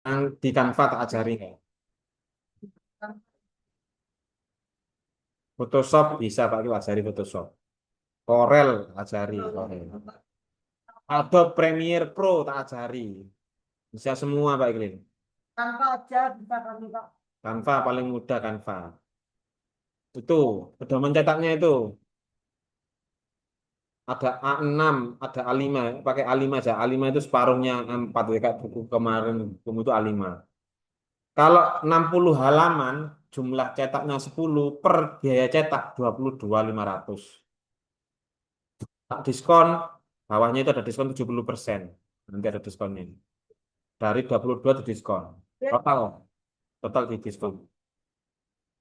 Yang di Canva tak ajari nggak? Photoshop bisa Pak Iqbal ajari Photoshop. Corel ajari Corel. Adobe Premiere Pro tak ajari. Bisa semua Pak Iqbal. Tanpa aja bisa kami Pak. Canva paling mudah Canva. Itu pedoman cetaknya itu ada A6, ada A5, pakai A5 aja. A5 itu separuhnya A4 ya kayak buku kemarin buku itu A5. Kalau 60 halaman jumlah cetaknya 10 per biaya cetak 22.500. Tak diskon bawahnya itu ada diskon 70%. Nanti ada diskonnya. Dari 22 di diskon. Ya, Total total di diskon.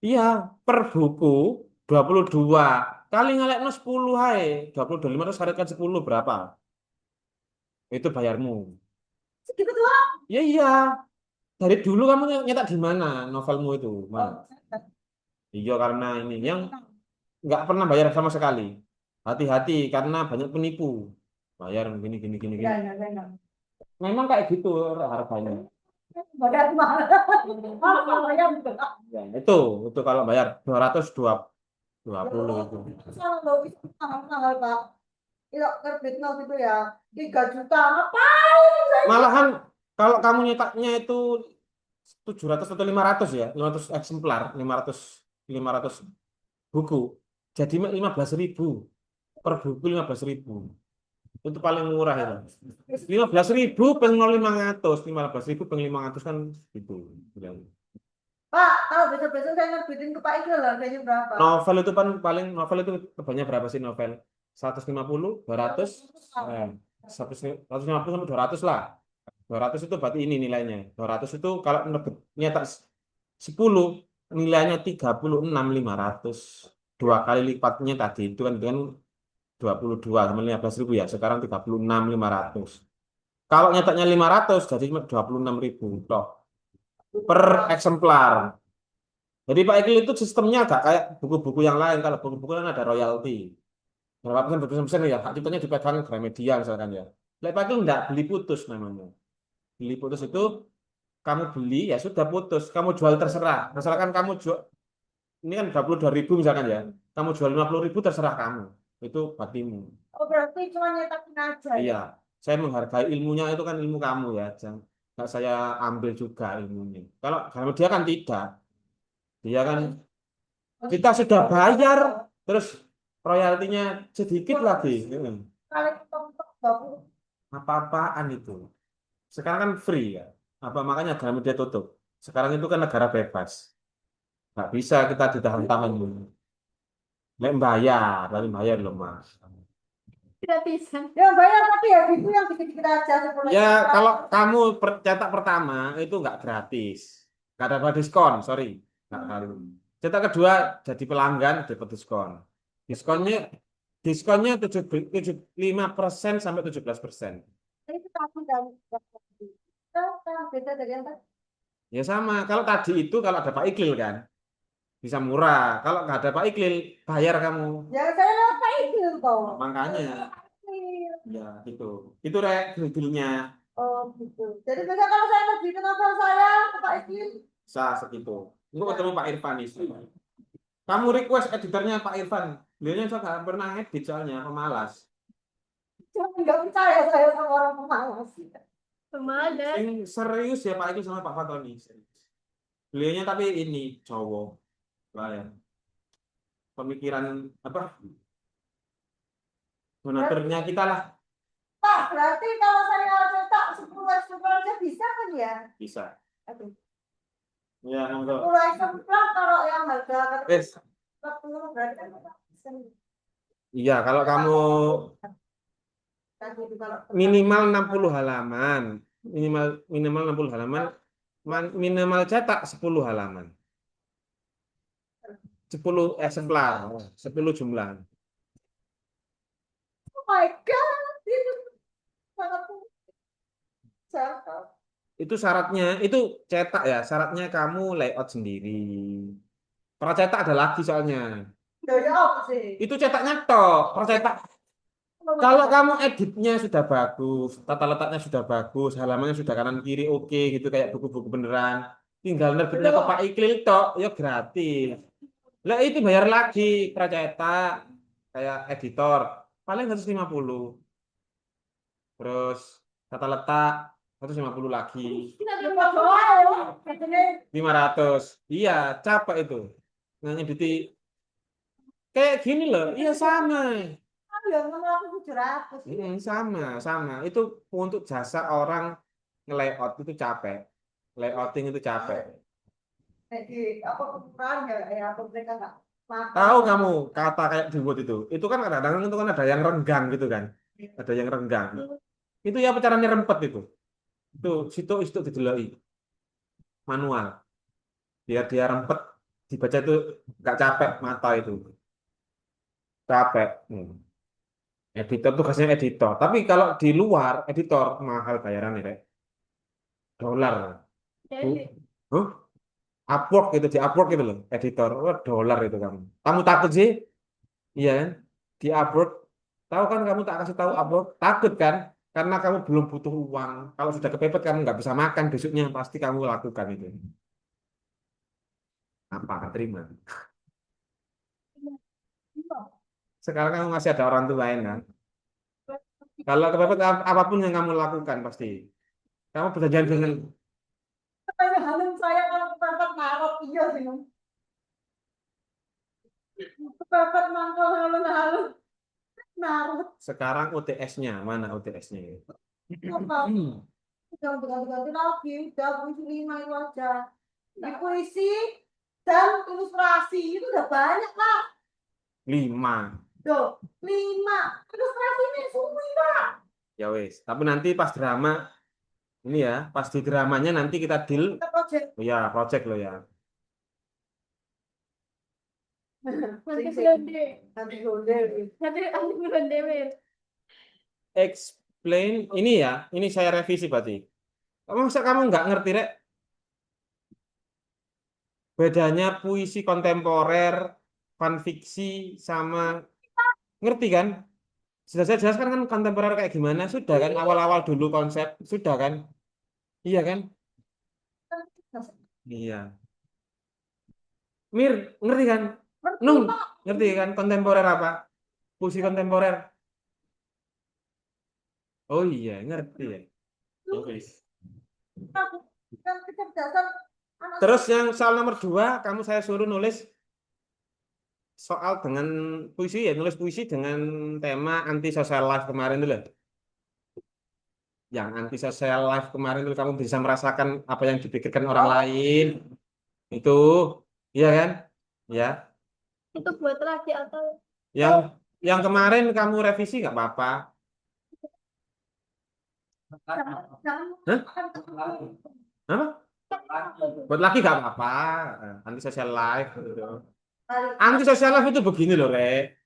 Iya, per buku 22 kali ngalekno 10 hai. 22.500 kalikan 10 berapa? Itu bayarmu. segitu doang. Ya iya, dari dulu kamu nyetak di mana novelmu itu? Mana? Oh, Iya karena ini yang nggak pernah bayar sama sekali. Hati-hati karena banyak penipu. Bayar gini gini gini gini. ya. Memang kayak gitu harganya. Bayar mahal. Mahal ya betul. Ya, itu kalau bayar 220 itu. Salah loh, itu mahal-mahal Pak. Itu terbit gitu ya. 3 juta. Ngapain saya? Malahan kalau kamu nyetaknya itu 700 atau 500 ya, 500 eksemplar, 500 buku. Jadi 15.000 per buku 15.000. Itu paling murah itu. 15.000 peng 500, 15.000 peng 500 kan itu. Bilang. Pak, kalau besok-besok saya nerbitin ke Pak Iqbal harganya berapa? Novel itu kan paling novel itu banyak berapa sih novel? 150, 200, eh, 150 sampai 200 lah. 200 itu berarti ini nilainya. 200 itu kalau nyetak 10 nilainya 36.500. Dua kali lipatnya tadi itu kan dengan 22 sama 15.000 ya. Sekarang 36.500. Kalau nyetaknya 500 jadi 26.000 toh per eksemplar. Jadi Pak Ikil itu sistemnya agak kayak buku-buku yang lain. Kalau buku-buku kan ada royalti. Berapa persen ya? Hak ciptanya dipegang Gramedia misalkan ya. Lek Pak Ikil enggak beli putus namanya. Beli putus itu kamu beli ya sudah putus. Kamu jual terserah. Misalkan kamu jual ini kan 22.000 misalkan ya. Kamu jual 50.000 terserah kamu. Itu bagimu. Oh, berarti cuma nyetakin aja Iya, ya? saya menghargai ilmunya itu kan ilmu kamu ya. Jangan nggak saya ambil juga ilmunya. Kalau dia kan tidak. Dia kan kita sudah bayar terus royaltinya sedikit lagi. Kali ketok 20. Apa-apaan itu. Sekarang kan free ya. Apa makanya Gramedia tutup. Sekarang itu kan negara bebas. Nggak bisa kita ditahan-tahan dulu. Nek bayar, tapi bayar loh Mas. Tidak bisa. Ya bayar tapi ya gitu yang dikit-dikit aja 10 Ya juta. kalau kamu cetak pertama itu nggak gratis. Nggak dapat diskon, sorry. Nggak harus. Cetak kedua jadi pelanggan dapat diskon. Diskonnya diskonnya 75% sampai 17%. Jadi kita aku dan kita beda dari yang tadi. Ya sama. Kalau tadi itu kalau ada Pak Iklil kan bisa murah. Kalau nggak ada Pak Iklil bayar kamu. Ya saya lewat Pak Iqbal toh. Makanya ya gitu. Itu rek dealnya Oh gitu. Jadi bisa kalau saya lebih ke novel saya ke Pak Iqbal. sah segitu. Enggak ketemu Pak Irfan itu. Kamu request editornya Pak Irfan. Beliau juga nggak pernah edit soalnya pemalas. Jangan nggak percaya saya sama orang pemalas. Pemalas. Yang serius ya Pak itu sama Pak Fatoni. Serius. Beliaunya tapi ini cowok. Lah ya. Pemikiran apa? Donaturnya kita lah Pak, berarti kalau saya cetak 10 eksemplar aja bisa kan ya? bisa. Aduh. Ya, monggo. 10 eksemplar kalau yang harga Wes. 40 berarti kan bisa. Iya, kalau kamu Tadi kalau minimal 60 halaman, minimal minimal 60 halaman, minimal cetak 10 halaman. 10 eksemplar, 10 jumlah. oh my God, itu sangat cakep. Itu syaratnya, itu cetak ya, syaratnya kamu layout sendiri. Pracetak ada lagi soalnya. Ya, ya apa sih? Itu cetaknya tok, pracetak Kalau kamu editnya sudah bagus, tata letaknya sudah bagus, halamannya sudah kanan kiri oke gitu kayak buku-buku beneran, tinggal nerbitnya ke Pak Iklil tok, ya gratis. Lah itu bayar lagi, pracetak kayak editor paling 150. Terus tata letak 150 lagi. 500. Iya, capek itu. Nah, edit kayak gini loh. Iya sama. Yang ngomong aku 700. Sama, sama. Itu untuk jasa orang nge-layout itu capek. Layouting itu capek. Jadi apa ukuran ya apa mereka nggak makan. Tahu kamu kata kayak di Word itu? Itu kan kadang-kadang itu kan ada yang renggang gitu kan. Ada yang renggang. Itu ya caranya rempet itu. Itu situ dideloi manual. Biar dia rempet dibaca itu nggak capek mata itu. Capek. Editor tugasnya editor. Tapi kalau di luar editor mahal bayarannya kayak dolar. Huh? Upwork itu di Upwork itu loh, editor. Wah, dolar itu kamu. Kamu takut sih? Iya kan? Di Upwork. Tahu kan kamu tak kasih tahu Upwork? Takut kan? Karena kamu belum butuh uang. Kalau sudah kepepet kamu nggak bisa makan besoknya pasti kamu lakukan itu. Apa? Terima. Sekarang kamu masih ada orang tua lain kan? Kalau kepepet apapun yang kamu lakukan pasti. Kamu berjanjian dengan Kayak halim saya kalau kepepet marot iya sih. Kepepet mangkal halun-halun marot. sekarang UTS-nya mana UTS-nya? Apa? Jangan berganti-ganti lagi. Udah puisi 5 itu aja. Di puisi dan ilustrasi itu udah banyak lah. 5. Tuh, 5. Ilustrasi ini suwi pak. Ya wes. Tapi nanti pas drama ini ya, pas di dramanya nanti kita deal. Kita project. Oh ya, project lo ya. Nanti blonde. Nanti blonde. Nanti blonde. Explain ini ya, ini saya revisi berarti. Masa kamu nggak ngerti rek? Bedanya puisi kontemporer, fanfiksi sama ngerti kan? Sudah saya jelaskan kan kontemporer kayak gimana? Sudah kan awal-awal dulu konsep, sudah kan? Iya kan? Iya. Mir, ngerti kan? Nung, ngerti kan kontemporer apa? Puisi kontemporer. Oh iya, ngerti ya. Ya wis. Kan kecerdasan anak Terus yang soal nomor 2, kamu saya suruh nulis soal dengan puisi ya, nulis puisi dengan tema anti social life kemarin dulu. Yang anti social life kemarin dulu kamu bisa merasakan apa yang dipikirkan orang lain. Itu, iya kan? Ya. itu buat lagi atau Yang yang kemarin kamu revisi nggak apa-apa. jangan Hah? Apa? Buat lagi nggak apa-apa. Anti social life gitu. Anti social life itu begini loh, Rek.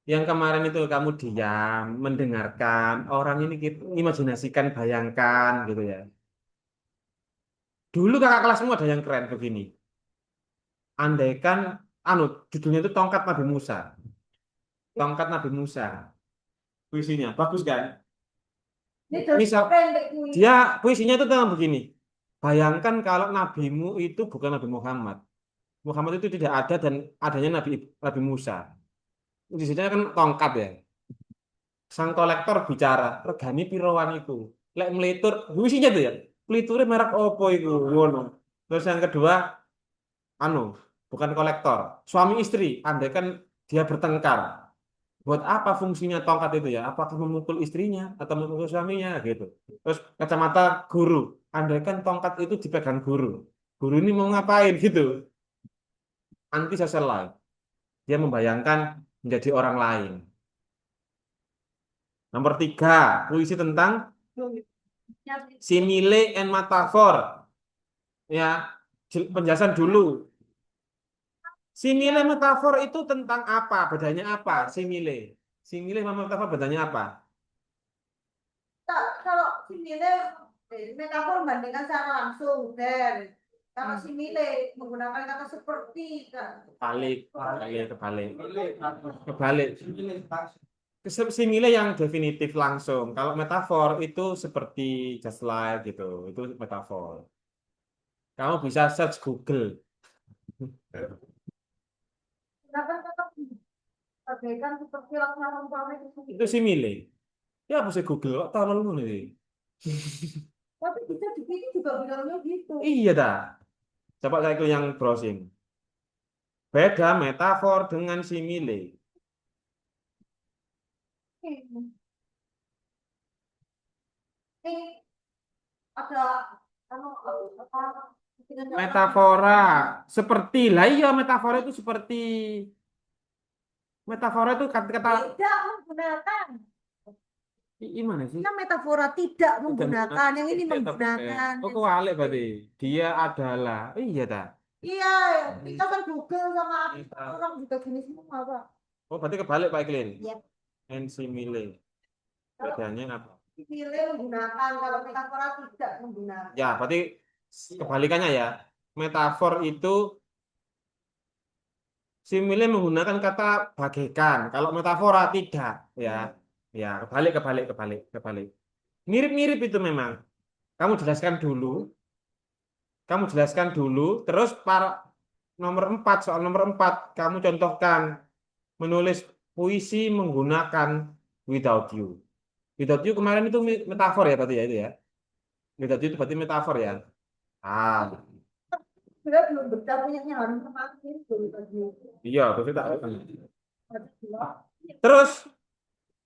Yang kemarin itu kamu diam, mendengarkan orang ini imajinasikan, bayangkan gitu ya. Dulu kakak kelasmu ada yang keren begini. Andaikan, judulnya itu Tongkat Nabi Musa. Tongkat Nabi Musa. Puisinya bagus kan? Misal dia puisinya itu tentang begini. Bayangkan kalau nabimu itu bukan Nabi Muhammad. Muhammad itu tidak ada dan adanya Nabi Nabi Musa. Di sini kan tongkat ya. Sang kolektor bicara, regani pirowan iku. Lek melitur, puisinya tuh ya. Meliturnya merek opo iku ngono. Terus yang kedua, anu, bukan kolektor. Suami istri, andai kan dia bertengkar. Buat apa fungsinya tongkat itu ya? Apakah memukul istrinya atau memukul suaminya gitu. Terus kacamata guru, andai kan tongkat itu dipegang guru. Guru ini mau ngapain gitu? Anti social life. Dia membayangkan menjadi orang lain. Nomor 3, puisi tentang simile and metafor. Ya, penjelasan dulu. Simile metafor itu tentang apa? Bedanya apa? Simile. Simile sama metafor bedanya apa? kalau simile metafor membandingkan secara langsung dan kalau simile menggunakan kata seperti kan Kebalik, kebalik. Kebalik. Simile yang definitif langsung. Kalau metafor itu seperti just like gitu. Itu metafor. Kamu bisa search Google. Silakan tetap bagaikan seperti laksana umpama itu. Itu simile. Ya apa sih Google? Kok tahu lu nih? Tapi bisa di sini juga bilangnya gitu. Iya dah. Coba saya itu yang browsing. Beda metafor dengan simile. Ini ada anu apa? Metafora seperti lah iya metafora itu seperti metafora itu kata-kata Tidak menggunakan. gimana sih? Kan metafora tidak Tidak menggunakan, yang ini tidak menggunakan. oh kewalik berarti. Dia adalah. Oh, iya dah. Iya, kita kan Google sama Meta- orang juga gini semua, Pak. Oh berarti kebalik Pak Iklin. Iya. And simile. Kalau Bedanya apa? pilih menggunakan, kalau metafora tidak menggunakan. Ya, berarti kebalikannya ya. Metafor itu simile menggunakan kata bagaikan. Kalau metafora tidak, ya. Ya, kebalik. Mirip-mirip itu memang. Kamu jelaskan dulu, terus nomor 4, soal nomor 4, kamu contohkan menulis puisi menggunakan without you. Without you kemarin itu metafor ya berarti ya itu ya. Without you itu berarti metafor ya. Ah, Sudah belum baca punyanya harus semakin dulu tadi. iya, berarti tak. Terus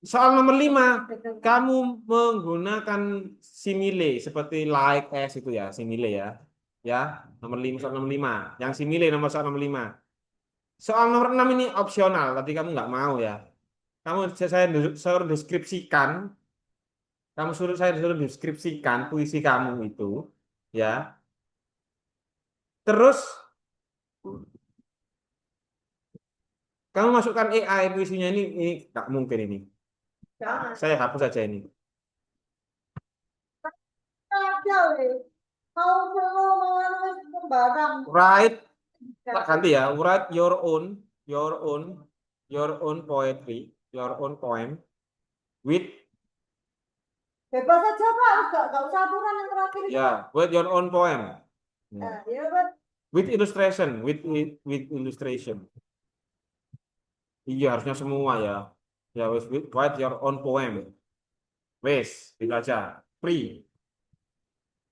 soal nomor 5, kamu menggunakan simile seperti like as itu ya, simile ya. Ya, nomor 5 soal nomor 5. Yang simile soal nomor 5. Soal nomor 6 ini opsional, tadi kamu nggak mau ya. Saya suruh deskripsikan, saya suruh deskripsikan puisi kamu itu, ya. Terus kamu masukkan AI puisinya ini nggak mungkin ini. Jangan. Saya hapus saja ini. Ada, weh. Mau sembarang. Write, tak ganti ya. Write your own poetry, your own poem with Bebas aja, Pak. Nggak usah aturan yang terakhir itu. ya, with your own poem. Nah, ya, Pak. With illustration, with illustration. Iya, harusnya semua ya. Ya, write your own poem. Wes, gitu aja. Free.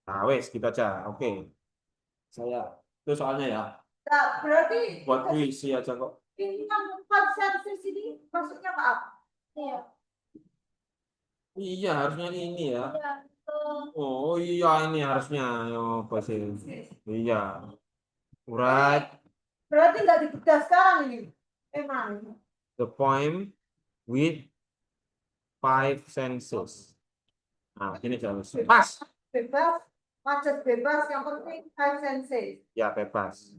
Nah, wes, gitu aja. Oke. Saya itu soalnya ya. Nah, berarti Buat puisi aja kok. ini kan 4 sensus ini maksudnya apa? Iya. Iya, harusnya ini ya. Iya, betul. Oh iya, ini harusnya. Oh, apa sih? Iya. Write Berarti nggak dibedah sekarang ini. Emang. the poem with 5 senses. Nah, ini jelas. Pas. Bebas, macet bebas, yang penting 5 senses. Ya, bebas.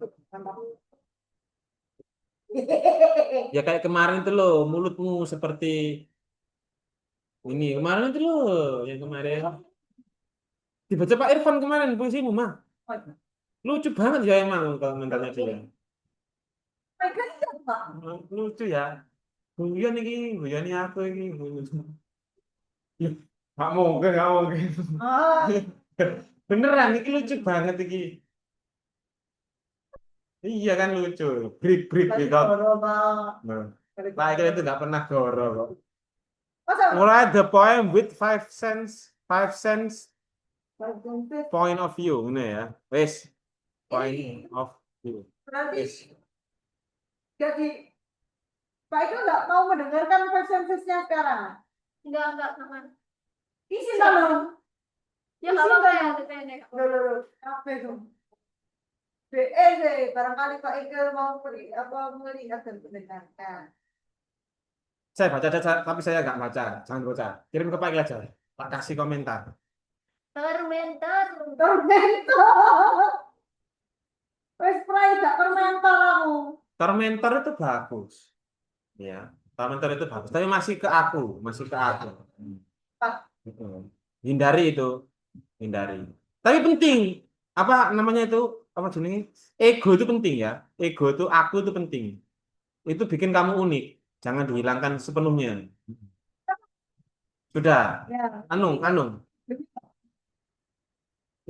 Ya kayak kemarin itu loh, mulutmu seperti ini. Kemarin itu loh, yang kemarin. Dibaca Pak Irfan kemarin puisimu, mah. Lucu banget ya emang kalau mentalnya dia. Mereka siapa? Lucu ya. Guyon ini aku ini. Ya, nggak mungkin. Ah, Beneran, ini lucu banget ini. Iya kan lucu. Break gitu. Nah, Pak Iqbal itu nggak pernah goro kok. Masa Write the poem with 5 sense point of view, ini ya. Wes, point of view. berarti Wes. jadi Pak itu nggak mau mendengarkan 5 sensesnya sekarang. Enggak sama. Isi dong. Ya nggak apa-apa ya, depende. Loh, apa itu? BE barangkali Pak Iqbal mau melihat dan mendengarkan. Saya baca aja, tapi saya nggak baca. Jangan baca. Kirim ke Pak Iqbal aja. Tak kasih komentar. Fermenter. Tormentor. Wes pray gak tormentor aku. Tormentor itu bagus. Ya, tormentor itu bagus. Tapi masih ke aku. Hindari itu. Tapi penting. Apa namanya itu? Apa jenenge? Ego itu penting ya. Ego itu aku itu penting. Itu bikin kamu unik. Jangan dihilangkan sepenuhnya. Sudah. Ya. Anung.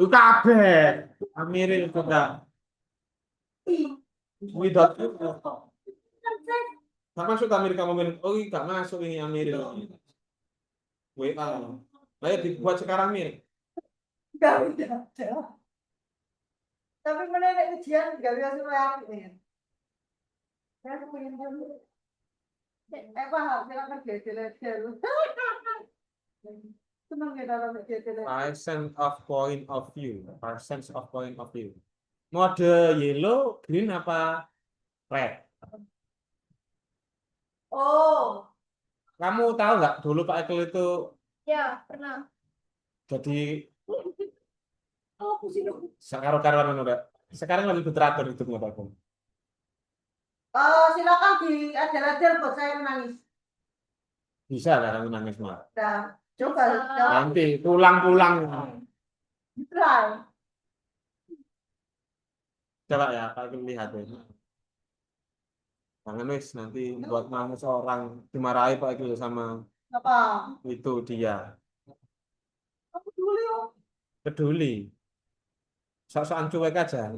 Lu kabeh. Amiril sudah. Without you. Gak masuk Amiril kamu bilang, oh iya, gak masuk ini Amiril. WA. Ayo dibuat sekarang Mir. Enggak udah ada. Tapi menenek ujian enggak bisa supaya aku ya. Ya aku pengen dulu. Paham, silakan gede-gede. Senang ya kalau gede-gede. Percent of point of view. Percent of point of view. Mode yellow, green apa red? Oh, Kamu tahu nggak dulu Pak Ekel itu Ya, pernah. jadi oh pusing aku. karo-karuan udah. Sekarang lebih teratur itu nggak Pak Ekel. Silakan di adel-adel buat saya menangis. Bisa lah kamu nangis mah. Nah, coba Bisa. coba Nanti pulang-pulang. try. Coba ya Pak Ekel lihat ya. Jangan wis nanti buat nangis orang dimarahi Pak Ekel sama Apa? itu dia. Aku dulu yuk. Peduli. Sok-sokan cuek aja.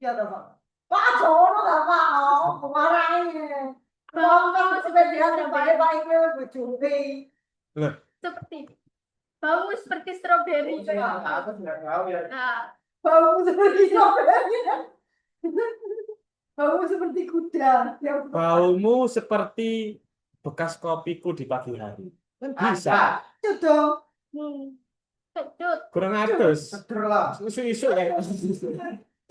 Ya toh, Pak. Pak Jono gak Pak, oh, kemarahin. Wong kan sepeda baik Pak itu bojone. Loh, Seperti bau seperti stroberi. Nah, Bau seperti strawberry. Bau seperti kuda. Ya, baumu seperti bekas kopiku di pagi hari. Kan bisa. Sudah. kecut. Kurang atus. Isu-isu ya.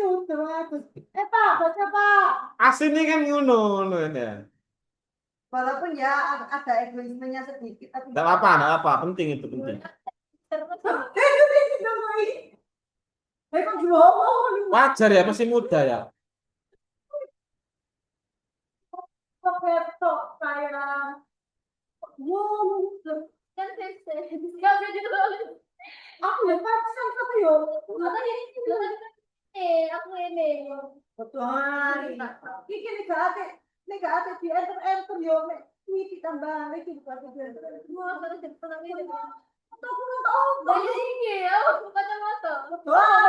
Sudah bagus. Pak, baca Pak. Aslinya kan ngono ngono ya. Walaupun ya ada egoismenya sedikit, tapi Enggak apa-apa, enggak apa, penting itu penting. Terus Kok ngomong? Wajar ya, masih muda ya. Kok ketok saya. Wow, kan nggak bisa ditulis. aku ya paksa tapi yo. Aku ini. Betul. Iki nek gak ate di enter yo nek iki tambah iki bukan di enter. Mau terus cepat ini. Aku nggak tahu. Dari ini aku bukan kacamata. Betul.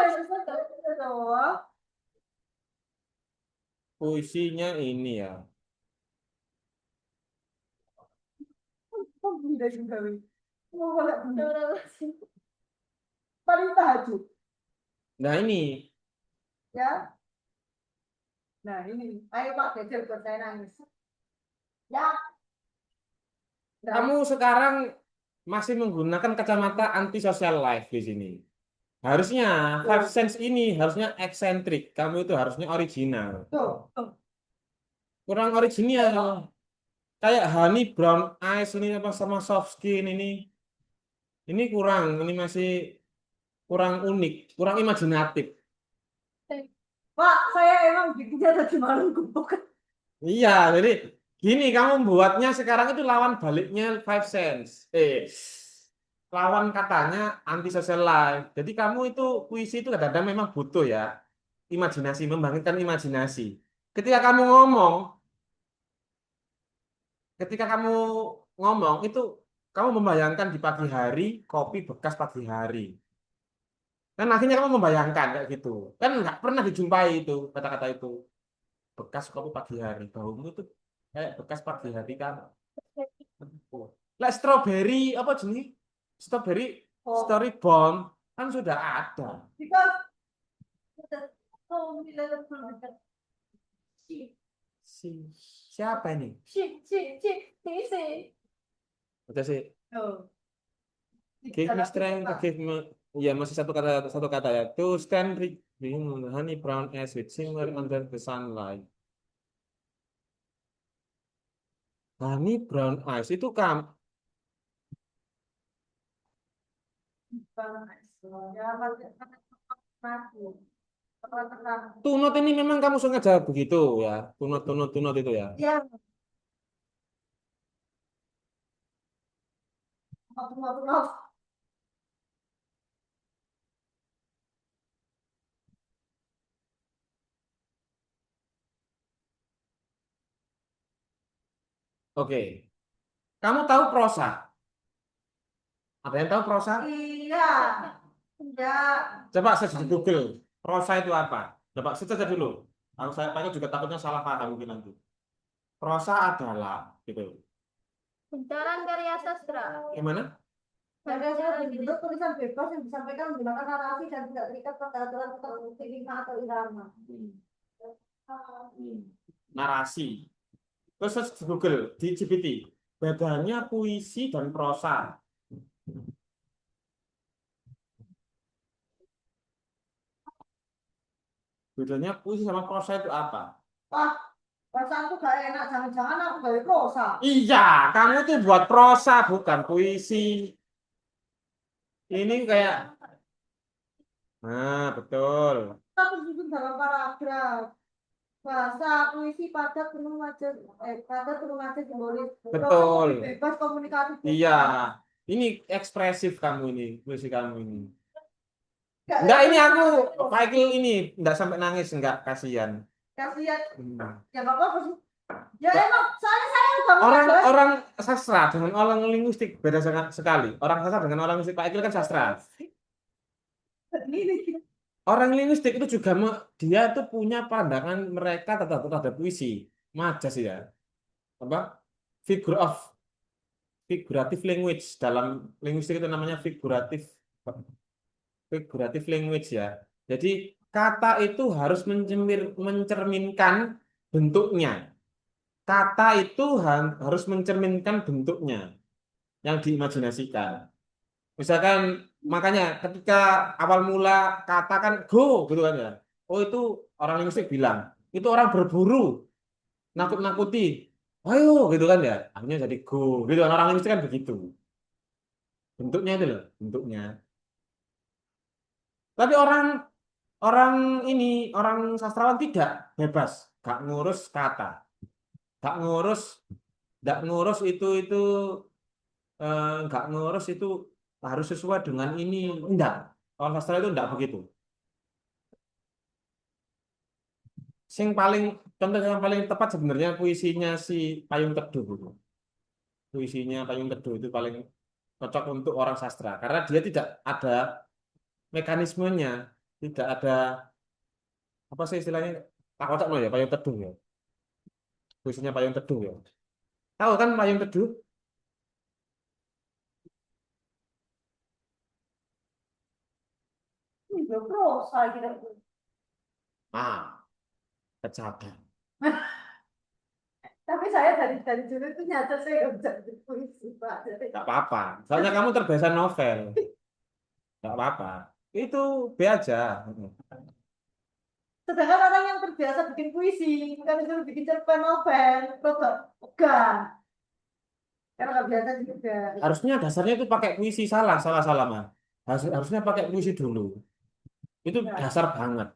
Puisinya ini ya. Kok bunda juga wih. Mau boleh bunda. Terus Paling tahajud. Nah ini, Ya. Nah ini. Ayo Pak Dejel buat saya nangis. Ya. Nah, kamu sekarang masih menggunakan kacamata anti social life di sini. Harusnya five sense ini harusnya eksentrik. Kamu itu harusnya original. tuh. Kurang original. Kayak honey brown eyes ini apa sama soft skin ini. Ini kurang, ini masih kurang unik, kurang imajinatif. Pak, saya emang bikinnya tadi malam gubuk. Iya, jadi gini kamu buatnya sekarang itu lawan baliknya five sense. Lawan katanya anti social life. Jadi kamu itu puisi itu kadang-kadang memang butuh ya imajinasi, membangkitkan imajinasi. Ketika kamu ngomong, ketika kamu ngomong itu kamu membayangkan di pagi hari kopi bekas pagi hari. Kan akhirnya kamu membayangkan kayak gitu. Kan nggak pernah dijumpai itu kata-kata itu. Bekas kopi pagi hari. Baumu itu kayak bekas pagi hari kan. Lah strawberry apa jenis? Strawberry Oh, storybound kan sudah ada. because oh, bila lepas. Si siapa ini? si. Udah sih. Oh. Give me strength to give me. Ya masih satu kata ya. To stand being honey brown eyes with shimmer under the sunlight. Honey brown eyes itu kan Ya, mati. tunut ini memang kamu sengaja begitu ya. Tunut itu ya. Ya, maaf. Oke. Kamu tahu prosa? Ada yang tahu prosa? Iya. Ya. Coba search di Google. Prosa itu apa? Coba search aja dulu. Saya juga takutnya salah paham mungkin nanti. Prosa adalah gitu. Pencarian karya sastra. Gimana? Karya sastra bentuk tulisan bebas yang disampaikan menggunakan narasi dan tidak terikat pada aturan tertentu lingkungan atau irama. Narasi. Terus search di Google, di GPT. Bedanya puisi dan prosa. Bedanya puisi sama prosa itu apa? Wah, perasaanku gak enak. Jangan-jangan aku gawe prosa. Iya, kamu tuh buat prosa bukan puisi. Ini kayak, nah betul. Kita tersusun dalam paragraf. Bahasa puisi padat penuh macet simbolis. Betul. Bebas komunikasi. Iya, ini ekspresif kamu ini, puisi kamu ini. Gak Enggak, ada ini aku, prosa. Pak Ikil ini, enggak sampai nangis, enggak, kasihan. Kasihan. Hmm. Ya gak apa-apa sih. Ya emang soalnya saya udah mengajar. Orang sastra dengan orang linguistik beda sangat sekali. Orang sastra dengan orang linguistik, Pak Ikil kan sastra. Ini. Orang linguistik itu juga dia tuh punya pandangan mereka terhadap puisi. Majas ya. Apa? Figurative language dalam linguistik itu namanya figurative language ya. Jadi kata itu harus mencerminkan bentuknya. Kata itu harus mencerminkan bentuknya yang diimajinasikan. Misalkan makanya ketika awal mula kata kan go gitu kan ya. Oh itu orang linguistik bilang itu orang berburu nakut-nakuti. Ayo gitu kan ya. Akhirnya jadi go gitu kan orang linguistik kan begitu. Bentuknya itu loh, bentuknya. Tapi orang orang orang sastrawan tidak bebas, gak ngurus kata, gak ngurus, gak ngurus itu gak ngurus itu harus sesuai dengan ini. Enggak. Orang sastra itu enggak begitu. Contoh yang paling tepat sebenarnya puisinya si Payung Teduh. Puisinya Payung Teduh itu paling cocok untuk orang sastra karena dia tidak ada mekanismenya, tidak ada apa sih istilahnya tak kocok ya Payung Teduh ya. Puisinya Payung Teduh ya. Tahu kan Payung Teduh? Ini belum prosa gitu. Ah, kecapi. Tapi saya dari dulu itu nyata saya nggak bisa bikin puisi Pak. Jadi, Enggak apa-apa. Soalnya kamu terbiasa novel. Enggak apa-apa. Itu B aja. sedangkan orang yang terbiasa bikin puisi, kan disuruh bikin cerpen novel, kok enggak. Karena nggak biasa juga. Harusnya dasarnya itu pakai puisi, salah mah. Harusnya pakai puisi dulu. Itu dasar banget.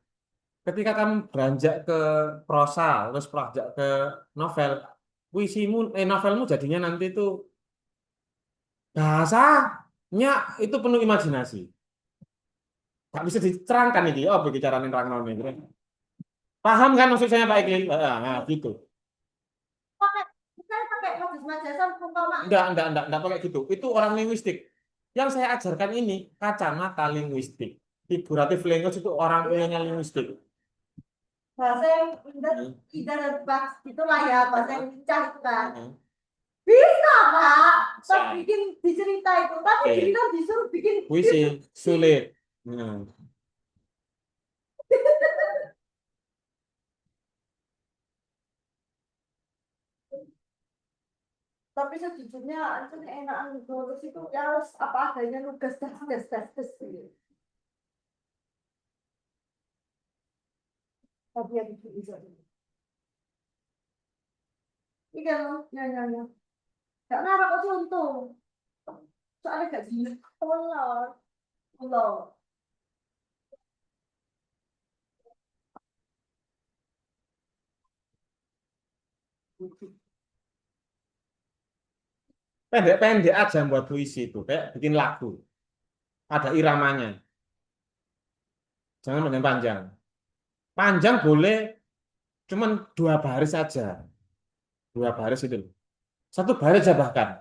Ketika kamu beranjak ke prosa, terus beranjak ke novel, novelmu jadinya nanti itu bahasanya itu penuh imajinasi. Gak bisa diterangkan ini. Oh, bicara nerang ini. Paham kan maksud saya Pak Iqbal? Nah, gitu. Pakai, saya pakai majas-majasan umpama. Enggak pakai gitu. Itu orang linguistik. Yang saya ajarkan ini kacamata linguistik. Figuratif language itu orang punyanya linguistik. Bahasa yang indah dan baks itulah ya, bahasa yang lincah itu kan. Heeh. Bisa Pak, Bisa. tapi bikin dicerita itu, tapi Oke. kita disuruh bikin Puisi sulit. Nah. tapi sejujurnya itu enakan nulis itu ya harus apa adanya nugas tes gitu. Tapi ya bisa. Iya, ya. Gak ngarep aja untung. Soalnya gak jelas. Tolong. Tolong. Pendek-pendek aja buat puisi itu. Kayak bikin lagu. Ada iramanya. Jangan panjang. Panjang boleh cuman 2 baris saja. 2 baris itu. 1 baris aja bahkan.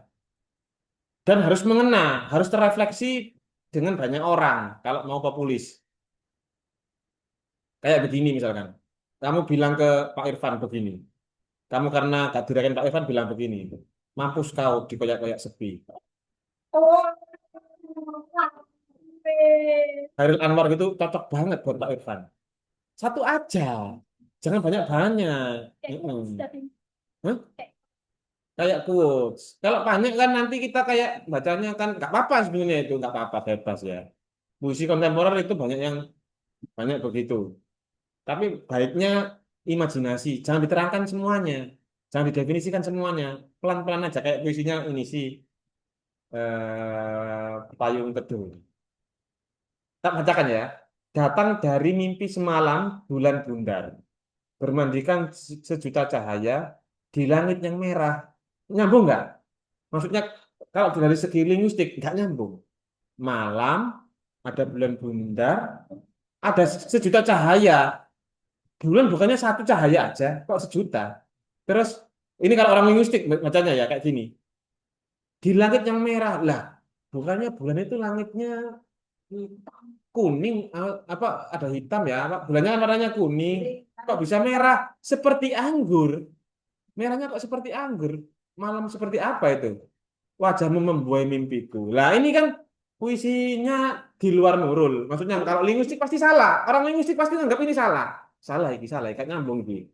Dan harus mengena, harus terrefleksi dengan banyak orang kalau mau populis. Kayak begini misalkan. Kamu bilang ke Pak Irfan begini. Kamu karena gak dirayain Pak Irfan bilang begini. Mampus kau dikoyak-koyak sepi. Oh, sampai. Hairil Anwar gitu cocok banget buat Pak Irfan. Satu aja. Jangan banyak-banyak. Kayak Mm-mm. dari Hah? Kayak quotes. Kalau banyak kan nanti kita kayak bacanya kan nggak apa-apa sebenarnya itu nggak apa-apa bebas ya. Puisi kontemporer itu banyak begitu. Tapi baiknya imajinasi, jangan diterangkan semuanya, jangan didefinisikan semuanya. Pelan-pelan aja kayak puisinya ini sih Payung Teduh. Tak bacakan ya. Datang dari mimpi semalam bulan bundar, bermandikan sejuta cahaya di langit yang merah. Nyambung nggak? Maksudnya kalau dari segi linguistik nggak nyambung. Malam ada bulan bundar, ada sejuta cahaya. Bulan bukannya satu cahaya aja, kok sejuta? Terus ini kalau orang linguistik bacanya ya kayak gini. Di langit yang merah lah, bukannya bulan itu langitnya kuning apa ada hitam ya? Apa bulannya kan warnanya kuning, kok bisa merah? Seperti anggur. Merahnya kok seperti anggur? Malam seperti apa itu? Wajahmu membuai mimpiku. Lah ini kan puisinya di luar nurul. Maksudnya kalau linguistik pasti salah. Orang linguistik pasti nganggap ini salah. Salah, kayak nyambung ki.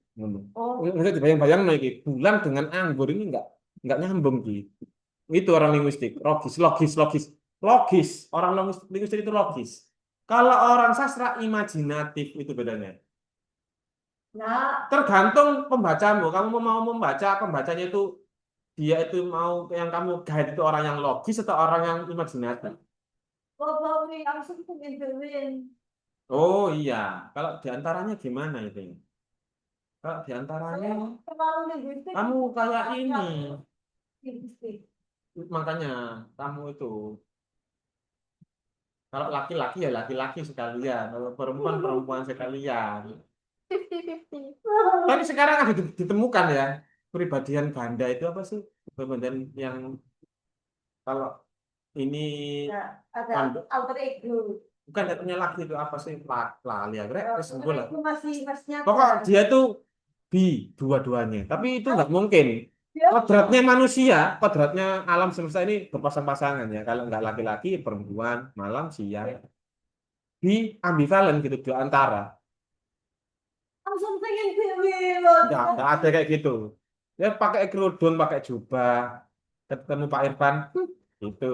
Oh, Maksudnya dibayang-bayang nih, bulan dengan anggur ini nggak nyambung ki. Itu orang linguistik, logis. Orang linguistik itu logis. Kalau orang sastra imajinatif itu bedanya. nah, Tergantung pembacamu. Kamu mau membaca pembacanya itu dia itu mau yang kamu guide itu orang yang logis atau orang yang imajinatif. Bobomi, aku suka ngedoin. Oh iya, kalau diantaranya gimana itu? Kalau diantaranya Terlalu linguistik. kamu kayak ini, Linguistik. makanya kamu itu kalau laki-laki ya laki-laki sekalian, kalau perempuan perempuan sekalian. 50-50. Tapi sekarang ada ditemukan ya kepribadian ganda itu apa sih? Kepribadian yang kalau ini Nah, ada kan alter ego. bukan datanya laki itu apa sih? Lali ya, Alter sebut lah. ego masih nyata. Pokok dia tuh bi dua-duanya. Tapi itu nggak mungkin. Dia Kodratnya manusia, kodratnya alam semesta ini berpasang-pasangan ya. Kalau nggak laki-laki, perempuan, malam, siang. Bi ambivalen gitu, dua antara. langsung pengen dewi loh. Nggak ada kayak gitu. Ya pakai kerudung, pakai jubah. Ketemu Pak Irfan, itu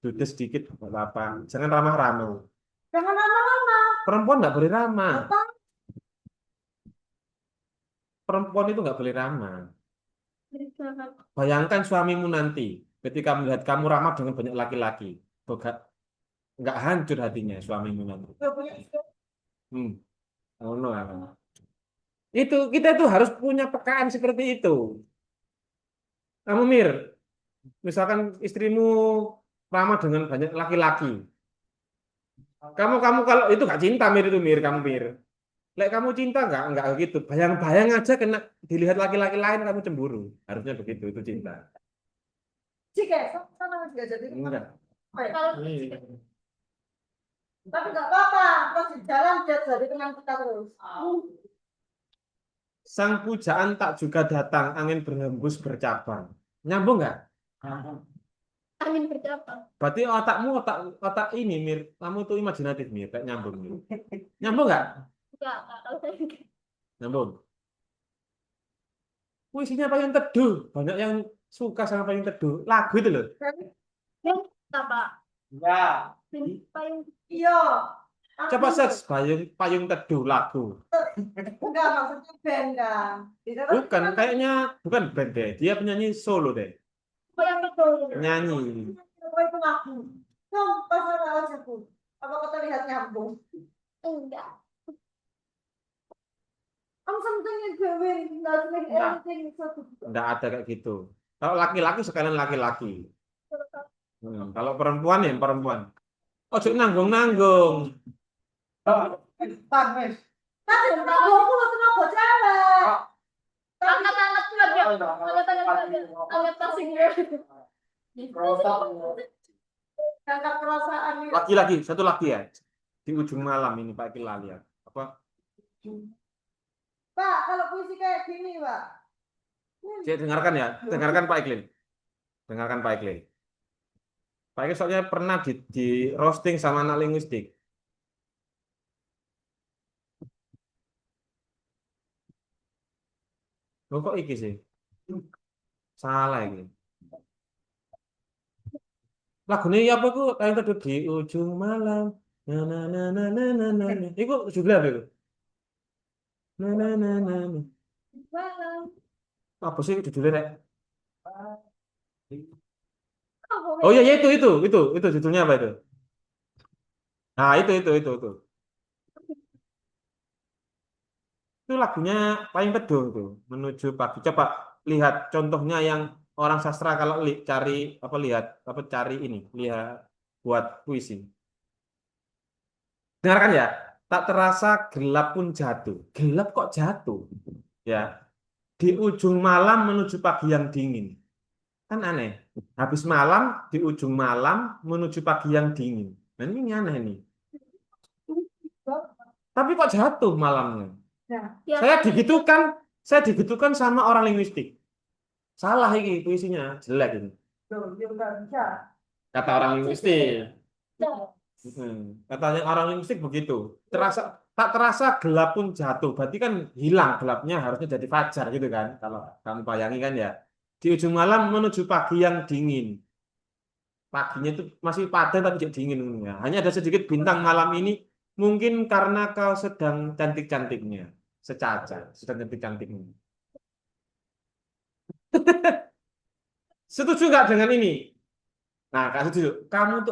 judes sedikit, nggak apa-apa. Jangan ramah-ramah. Jangan lama-lama. Perempuan nggak boleh ramah. Apa? Perempuan itu nggak boleh ramah. Jangan. Bayangkan suamimu nanti ketika melihat kamu ramah dengan banyak laki-laki. Nggak hancur hatinya suamimu nanti. Gak punya istri. Hmm. Oh, no, apa. Itu kita itu harus punya pekaan seperti itu. Kamu Mir, misalkan istrimu ramah dengan banyak laki-laki. Kamu kalau itu nggak cinta Mir itu Mir, kamu Mir. Lek kamu cinta nggak gitu. Bayang-bayang aja kena dilihat laki-laki lain kamu cemburu. Harusnya begitu itu cinta. Cik, sana masih gak jadi. Enggak. Oh, ya. Kalau Iya. Tapi gak apa-apa. Terus di jalan dia jadi teman kita terus. Sang pujaan tak juga datang, angin berhembus bercabang. Nyambung nggak? angin bercabang. Berarti otakmu otak ini Mir, kamu tuh imajinatif Mir, kayak nyambung Mir. Nyambung nggak? Enggak, kalau saya enggak. Nyambung. Puisinya Payung Teduh, banyak yang suka sama Payung Teduh. Lagu itu loh. Yang apa? Ya. Payung. Iya. Coba search Payung Teduh lagu. Enggak, maksudnya band kan. Itu kan Bukan, kayaknya bukan band deh. Dia penyanyi solo deh. Payung betul. Nyanyi. itu lagu. Kamu pas ada ajaku. Apa kata lihat nyambung? Enggak. I'm something in doing, not doing Nah. anything. Nggak ada kayak gitu. Kalau laki-laki sekalian laki-laki. Kalau perempuan ya perempuan. Ojo nanggung-nanggung. Panas. Tapi aku lo kenapa cewek? Angkat-angkat aja. Angkat-angkat aja. Angkat tasing dia. Angkat perasaan nih. Lagi-lagi, satu lagi ya. Di ujung malam ini Pak Ikil lihat. Apa? Pak, kalau puisi kayak gini, Pak. Saya dengarkan ya. Dengarkan Pak Iklin. Dengarkan Pak Iklin. Pak Iklin soalnya pernah di roasting sama anak linguistik. Loh kok iki sih? Salah ini. Lagunya ya apa ku? Yang tadi di ujung malam. Na na na na na na na. Iku judulnya apa itu? Na na na na na. Apa sih judulnya Rek? Oh iya ya, itu judulnya apa itu? Nah itu. Itu lagunya paling teduh tuh menuju pagi. Coba lihat contohnya yang orang sastra kalau cari apa lihat apa cari ini lihat buat puisi. Dengarkan ya. Tak terasa gelap pun jatuh. Gelap kok jatuh? Ya, di ujung malam menuju pagi yang dingin. Kan aneh. Habis malam di ujung malam menuju pagi yang dingin. Nah, ini aneh nih. Tapi kok jatuh malamnya? Nah, Saya digitukan sama orang linguistik. Salah ini puisinya, jelek ini. tuh, dia nggak bisa. Kata orang linguistik. Katanya orang linguistik begitu. Tak terasa gelap pun jatuh. Berarti kan hilang gelapnya harusnya jadi fajar gitu kan. Kalau kamu bayangi kan ya. Di ujung malam menuju pagi yang dingin. Paginya itu masih padat tapi jadi dingin ya. Hanya ada sedikit bintang malam ini. Mungkin karena kau sedang cantik-cantiknya. Secaca, sedang cantik-cantiknya. Setuju nggak dengan ini? Nah, Kak setuju. Kamu tuh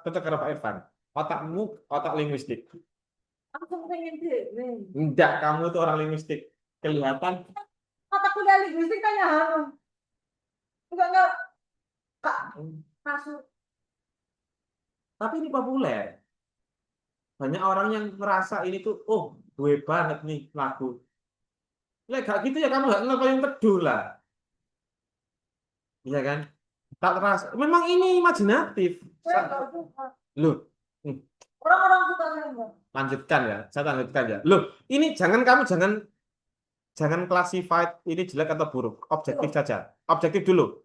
betul kata Pak Irfan. Otakmu otak linguistik. Langsung pengen deh. Enggak, kamu tuh orang linguistik. Kelihatan. Kata kuliah linguistik kan ya harus. Enggak, Kak. Masuk. Tapi ini populer. Banyak orang yang merasa ini tuh, oh, gue banget nih lagu. Lah, gak gitu ya kamu gak kenal payung teduh lah. Iya kan? Tak terasa. Memang ini imajinatif. Saya nggak suka. Loh, hmm, Orang-orang suka nembak. lanjutkan ya. Saya lanjutkan ya. Loh, ini kamu jangan jangan classified ini jelek atau buruk. Objektif saja. Objektif dulu.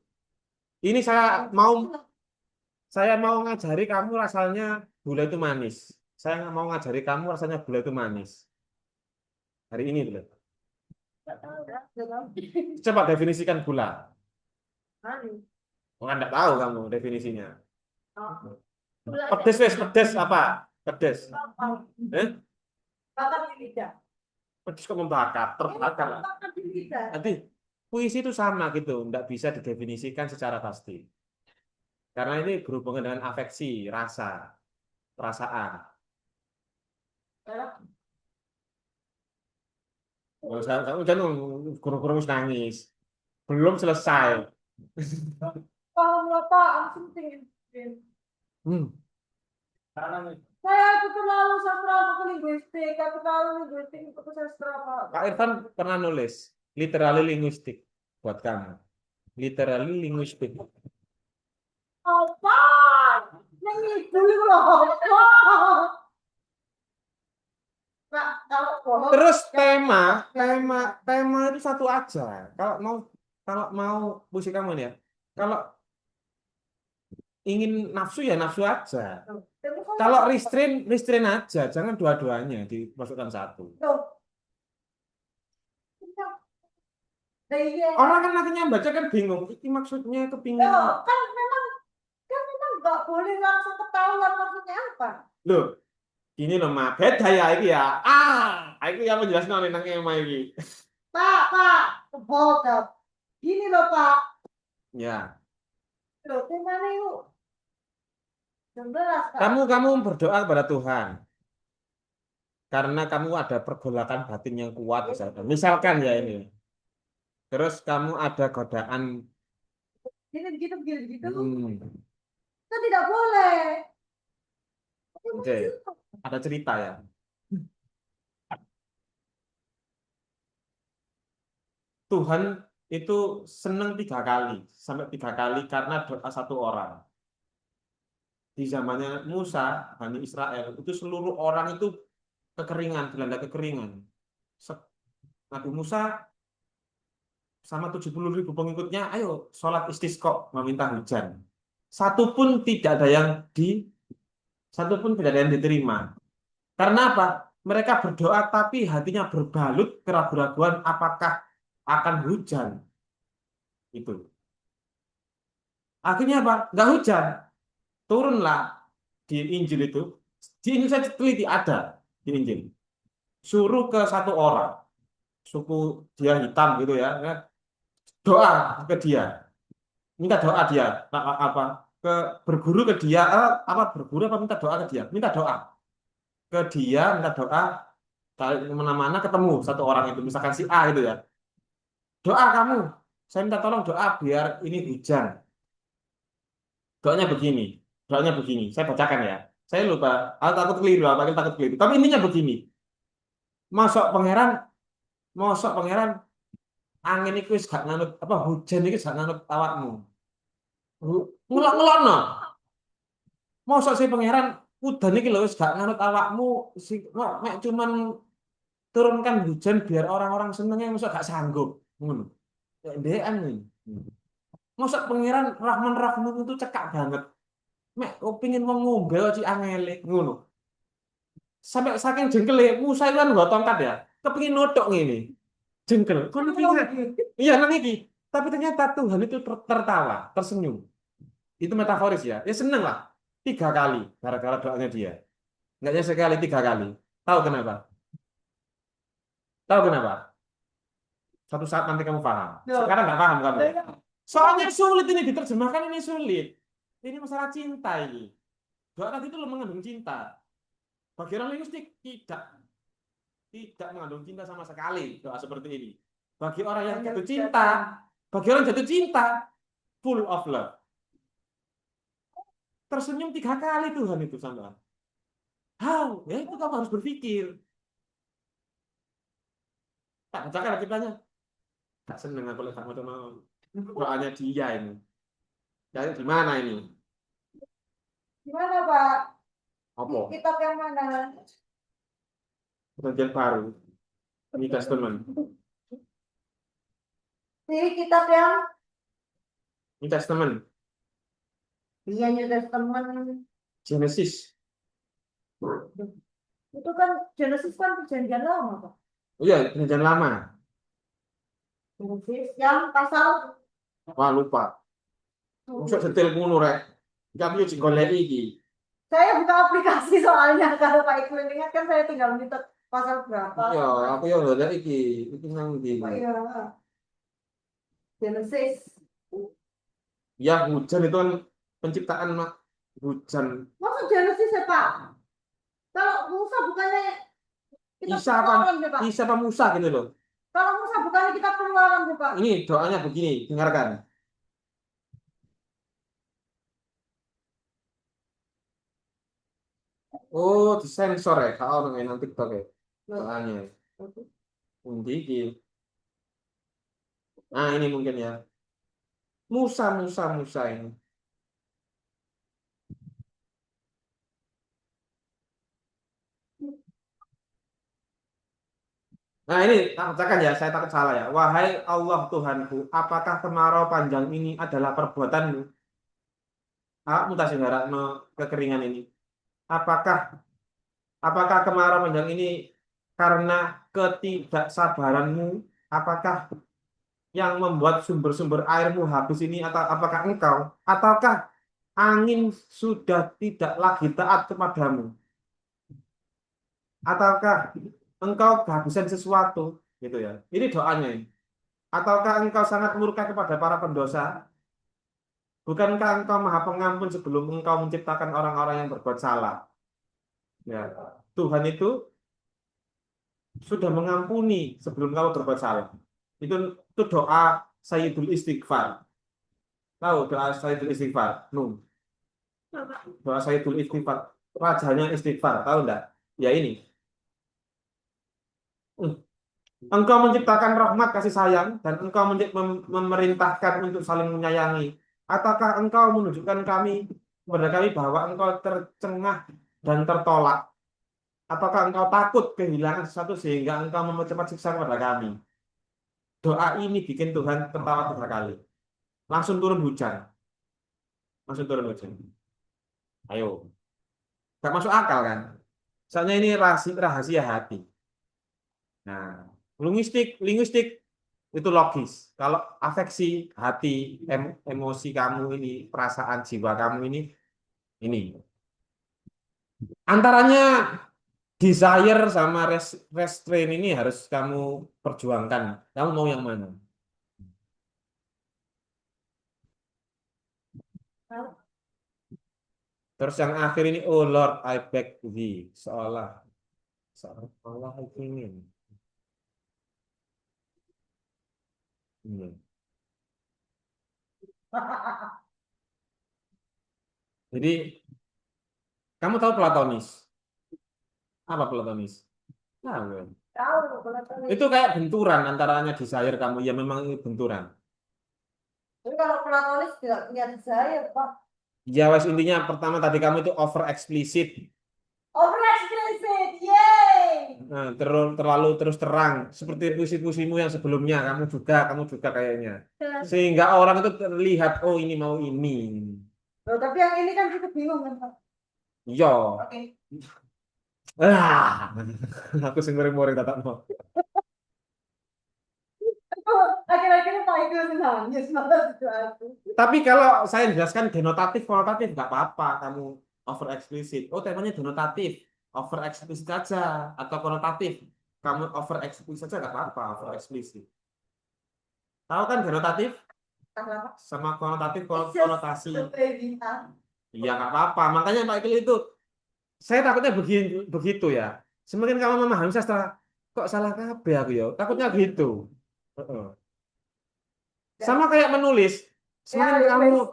Ini saya mau ngajari kamu rasanya gula itu manis. Saya nggak mau ngajari kamu rasanya gula itu manis. Hari ini dulu. Nggak tahu ya. Nggak tahu. Coba definisikan gula. Manis. Nggak tahu kamu definisinya. Oh. Pedes wes, pedes apa? Pedes. Eh? Bakar di lidah. Pedes kok membakar, terbakar. Bakar di lidah. Nanti puisi itu sama gitu, nggak bisa didefinisikan secara pasti. Karena ini berhubungan dengan afeksi, rasa, perasaan. Kamu kan guru-guru nangis. Belum selesai. Paham lah Pak, langsung tinggi. Hmm. Saya itu terlalu sastra untuk linguistik, aku terlalu linguistik untuk sastra Pak. Kak Irfan pernah nulis literally linguistik buat kamu. Literally linguistik. Apa? Nyanyi dulu loh. Pak, kalau bohong. Terus tema itu satu aja. Kalau mau puisi kamu nih ya. Kalau ingin nafsu ya nafsu aja. Kalau restrain aja, jangan dua-duanya dimasukkan satu. Orang kan nantinya baca kan bingung, ini maksudnya kepingin. Kan memang nggak boleh langsung ketahuan maksudnya apa. Loh, ini loh mah beda ya ini ya. Ini yang menjelaskan oleh nang Ema ini. Pak, bodoh. Gini loh Pak. Ya. Loh, temanya yuk. 11 Pak. Kamu berdoa kepada Tuhan. Karena kamu ada pergolakan batin yang kuat misalkan. Misalkan ya ini. Terus kamu ada godaan. Gini begitu. Hmm. Itu tidak boleh. Oke. Ada cerita ya. Tuhan itu seneng 3 kali sampai 3 kali karena doa satu orang. Di zamannya Musa, Bani Israel, itu seluruh orang itu kekeringan, dilanda kekeringan. Nabi Musa sama 70.000 pengikutnya, ayo sholat istisqa meminta hujan. Di satu pun tidak ada yang diterima. Karena apa? Mereka berdoa tapi hatinya berbalut keraguan-raguan apakah akan hujan. Itu. Akhirnya apa? Nggak hujan. Turunlah di Injil itu. Di Injil saya teliti ada di Injil. Suruh ke satu orang, suku dia hitam gitu ya, doa ke dia, minta doa dia, apa ke berguru ke dia, berguru apa minta doa ke dia, minta doa ke dia, minta doa, mana-mana ketemu satu orang itu, misalkan si A itu ya, doa kamu, saya minta tolong doa biar ini hujan. Doanya begini, saya bacakan ya, saya lupa, aku takut keliru, takut keliru, tapi intinya begini, masuk pangeran, angin itu wis gak nganut apa hujan itu gak nganut awakmu. Ngelok-ngelokno. Mosok sih pangeran udan iki lho wis gak nganut awakmu mek cuman turunkan hujan biar orang-orang senengnya mosok gak sanggup. Ngono. Ndekan iki. Mosok pangeran Rahman Rahim itu cekak banget. Mek pengin wong ngombe ci angele ngono. Sampai saking jengkele Musa itu kan nggo tongkat ya. Kepengin nodok ngene. Jengkel. Kon pikir iya nang iki. Tapi ternyata Tuhan itu tertawa, tersenyum. Itu metaforis ya. Ya seneng lah. 3 kali gara-gara doanya dia. Enggaknya sekali, 3 kali. Tahu kenapa? Tahu kenapa? Suatu saat nanti kamu paham. Sekarang nggak paham kamu. Soalnya sulit ini diterjemahkan, ini sulit. Ini masalah cinta ini. Doa tadi itu mengandung cinta. Bagi orang linguistik tidak mengandung cinta sama sekali doa seperti ini. Bagi orang yang jatuh cinta, full of love. Tersenyum 3 kali Tuhan itu sama. How? Ya itu kamu harus berpikir. Tak bacakan kitanya. Tak seneng aku lihat sama doanya dia ini. Jadi di mana ini? Gimana Pak? Apa? Kitab yang mana? Perjanjian baru. New Testament. Di kitab yang New Testament. iya New Testament. Genesis. Itu kan Genesis kan perjanjian lama Pak. Oh iya, perjanjian lama. Genesis yang pasal Wah, lupa. Masuk detail ngono rek. Tapi yo digoleki iki. saya buka aplikasi soalnya kalau Pak Iqbal ingat kan saya tinggal minta pasal berapa. Iya, aku yo golek iki. Iki nang ndi? Iya. Genesis. Ya, hujan itu kan penciptaan hujan. Maksud Genesis ya Pak? Kalau Musa bukannya kita Keluaran ya Pak? Isa apa Musa gitu loh. Kalau Musa bukannya kita Keluaran ya Pak? Ini doanya begini, dengarkan. Oh, disensor ya. Kalau nanti pakai doanya. Undi. Nah, ini mungkin ya. Musa ini. Nah, ini tak bacakan ya, saya takut salah ya. Wahai Allah Tuhanku, apakah kemarau panjang ini adalah perbuatanmu? Mutasi no kekeringan ini. Apakah kemarau panjang ini karena ketidaksabaranmu? Apakah yang membuat sumber-sumber airmu habis ini, atau apakah engkau? Ataukah angin sudah tidak lagi taat kepadamu? Ataukah engkau kehabisan sesuatu? Gitu ya. Ini doanya ini. Ataukah engkau sangat murka kepada para pendosa? Bukankah engkau maha pengampun sebelum engkau menciptakan orang-orang yang berbuat salah? Ya, Tuhan itu sudah mengampuni sebelum kamu berbuat salah. Itu doa Sayyidul Istighfar. Tahu doa Sayyidul Istighfar? Doa Sayyidul Istighfar. Rajanya istighfar, tahu enggak? Ya ini. Engkau menciptakan rahmat kasih sayang dan engkau memerintahkan untuk saling menyayangi. Ataukah engkau menunjukkan kepada kami bahwa engkau tercengah dan tertolak? Ataukah engkau takut kehilangan sesuatu sehingga engkau mempercepat siksa kepada kami? Doa ini bikin Tuhan tertawa 3 kali. Langsung turun hujan. Langsung turun hujan. Ayo. Gak masuk akal kan? Soalnya ini rahasia hati. Nah, linguistik itu logis. Kalau afeksi hati, emosi kamu ini, perasaan jiwa kamu ini. Antaranya desire sama restraint ini harus kamu perjuangkan. Kamu mau yang mana? Terus yang akhir ini, oh Lord, I beg thee, seolah aku ingin. Hmm. Jadi kamu tahu Platonis? Apa Platonis? Tahu kan? Tahu kalau tulis. Itu kayak benturan antaranya desire kamu. Ya memang itu benturan. Tapi kalau platonis tidak punya desire, Pak. Ya wes intinya pertama tadi kamu itu over explicit. Over explicit, yay! Nah, terlalu terus terang seperti puisi-puisimu yang sebelumnya kamu juga kayaknya. Sehingga orang itu terlihat oh ini mau ini. Loh, tapi yang ini kan cukup bingung kan, Pak. Iya. Oke. Ah, aku sing muring-muring tak mau. Akhir-akhirnya Pak Iku nangis malah itu aku. Tapi kalau saya jelaskan denotatif, konotatif nggak apa-apa kamu over explicit. Oh temanya denotatif, over explicit saja atau konotatif, kamu over explicit saja nggak apa-apa, over explicit. Tahu kan denotatif Kenapa? sama konotatif It's just konotasi. the baby, huh? Iya nggak apa-apa. Makanya Pak Ikil itu saya takutnya begitu ya. Semakin kamu memahami sastra, kok salah kabeh aku ya. Takutnya gitu. Heeh. Sama kayak menulis. Semakin Ya, kamu wes.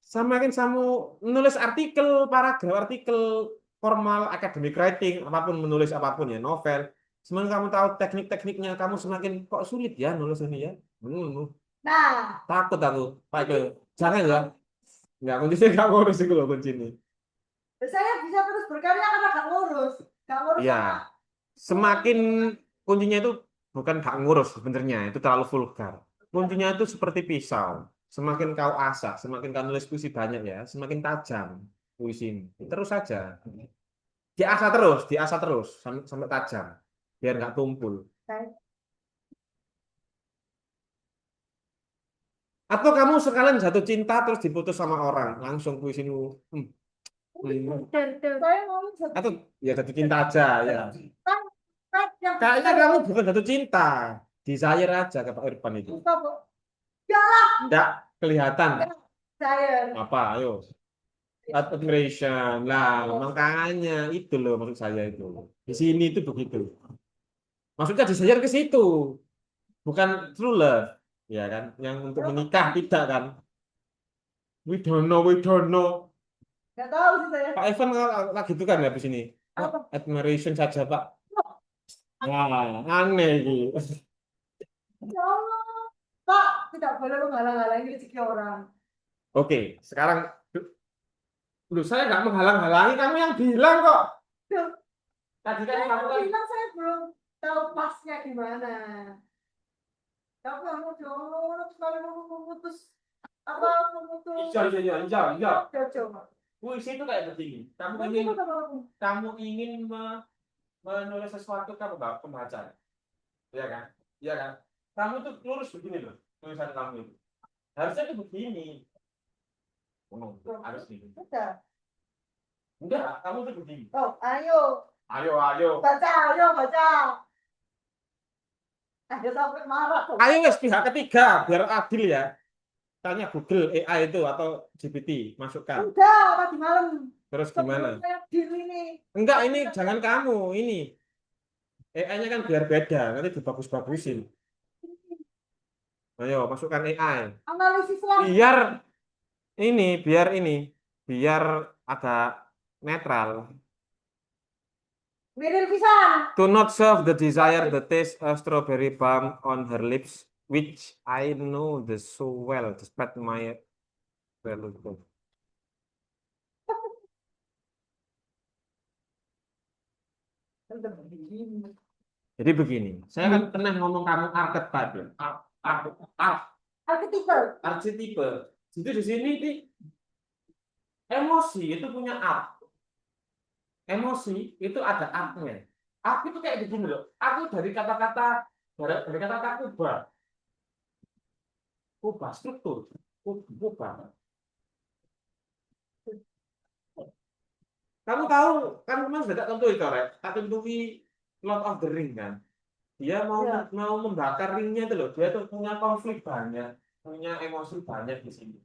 semakin kamu menulis artikel, paragraf, artikel formal, academic writing, apapun menulis apapun ya, novel. Semakin kamu tahu teknik-tekniknya, kamu semakin kok sulit ya nulis ini ya. Nah, Takut aku, Pak Ike. Jangan ya. Nggak, kuncinya nggak ngurus itu loh kunci ini. saya bisa terus berkarya karena gak ngurus. Gak ngurus Iya. sama. Semakin kuncinya itu bukan gak ngurus sebenarnya, itu terlalu vulgar. Kuncinya itu seperti pisau. Semakin kau asah, semakin kau nulis puisi banyak ya, semakin tajam puisi ini. Terus saja. Diasah terus sampai tajam. Biar nggak tumpul. Atau kamu sekalian jatuh cinta terus diputus sama orang, langsung puisimu. Saya mau satu. Atau ya jatuh cinta aja ya. Yang Kayaknya kamu bukan jatuh cinta, desire aja ke Pak Irfan itu. Stop. Jalan. Enggak kelihatan. Saya. Apa? Ayo. Admiration. Lah, makanya itu loh maksud saya itu. Di sini itu begitu. Maksudnya desire ke situ, bukan true love, ya kan? Yang untuk menikah tidak kan? We don't know, we don't know. Gak tahu sih saya. Pak Evan lagi itu kan habis ini. Apa? Admiration saja, Pak. Wah, aneh gitu. Ya Allah. Pak, tidak boleh menghalang-halangi rezeki orang. Oke, sekarang lu saya nggak menghalang-halangi kamu yang bilang kok. Duh, Tadi kan saya kamu kan bilang saya belum tahu pasnya gimana. Tapi kamu jangan sekali memutus apa memutus. iya. Coba. Puisi itu kayak begini. Kamu ingin menulis sesuatu kamu pembaca. Iya kan? Iya kan? Kamu tuh lurus begini loh, tulisan kamu itu. Harusnya itu begini. Oh, harus gini. Sudah. Enggak, kamu tuh begini. Oh, ayo. Ayo. Baca. Ayo sampai marah tuh. Ayo wes pihak ketiga biar adil ya. Tanya Google AI itu atau GPT, masukkan. Udah, tadi malam. Terus gimana? Sebelum saya deal ini. Enggak, ini jangan kamu, ini. AI-nya kan biar beda, nanti dibagus-bagusin. Ayo, masukkan AI. Analisis lah. Biar agak netral. Mirip pisan. To not serve the desire, the taste of strawberry balm on her lips, which I know the so well, despite my well. Jadi begini, saya kan pernah ngomong kamu archetype, Archetipe. archetype. Jadi di sini nih, emosi itu punya art. Emosi itu ada artnya. Aku itu kayak begini loh. Aku dari kata-kata kubah, kubah struktur, kubah. Kamu tahu kan memang sudah tak tentu itu, Rek. Tak tentui Lord of the Ring kan. Dia Ya. mau membakar ringnya itu loh. Dia tuh punya konflik banyak, punya emosi banyak di sini.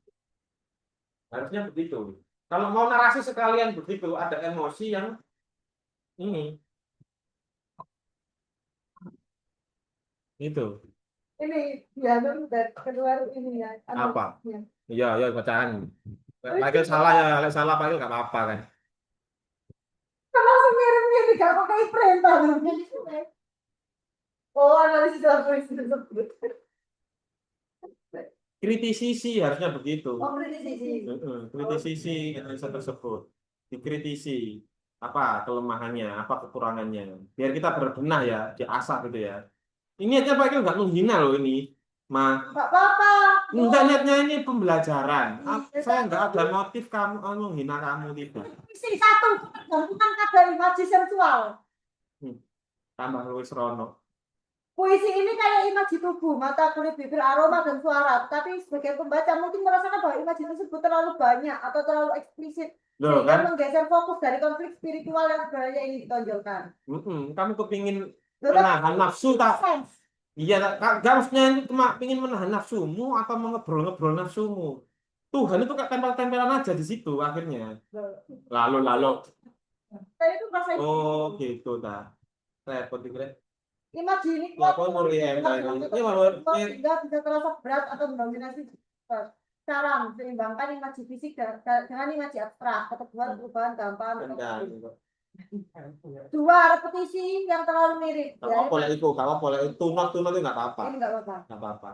Harusnya begitu. Kalau mau narasi sekalian begitu, ada emosi yang ini. Itu. Ini ya dari keluar ini ya. Apa? Ya. Iya, iya bacaan. Michael salah ya, kalau salah Michael nggak apa-apa kan. Kan langsung mirip-mirip gak pakai perintah. Jadi sudah. Oh, analisis tersebut. Kritisisi harusnya begitu. Oh, kritisi. Kritisisi analisa tersebut. Dikritisi apa kelemahannya, apa kekurangannya. Biar kita berbenah ya, diasah gitu ya. Ini aja Pak nggak menghina loh ini. Gak apa-apa. Enggak niatnya ini pembelajaran. Saya nggak ada motif kamu menghina kamu tidak. Puisi satu ketergantungan kadar imaji sensual. Tambah Luis Rono. Puisi ini kayak imaji tubuh, mata, kulit, bibir, aroma, dan suara. Tapi sebagai pembaca mungkin merasakan bahwa imaji tersebut terlalu banyak atau terlalu eksplisit. Loh, Sehingga kan? menggeser fokus dari konflik spiritual yang sebenarnya ingin ditonjolkan. Kamu kepingin Loh, menahan nafsu tak? sense. Iya, gak harusnya itu cuma ingin menahan nafsumu atau mengobrol-ngobrol nafsumu. Tuhan itu kayak tempel-tempelan aja di situ akhirnya. Lalu. Saya itu merasa Oh, gitu ta. Repot dikira. imaji ini Ya, kok mau lihat ini mau sehingga bisa terasa berat atau mendominasi cara seimbangkan imaji fisik dengan imaji abstrak atau perubahan gampang. Dua repetisi yang terlalu mirip. Kamu boleh itu, kamu boleh itu tunot itu nggak apa-apa. Ini nggak apa-apa. Nggak apa-apa.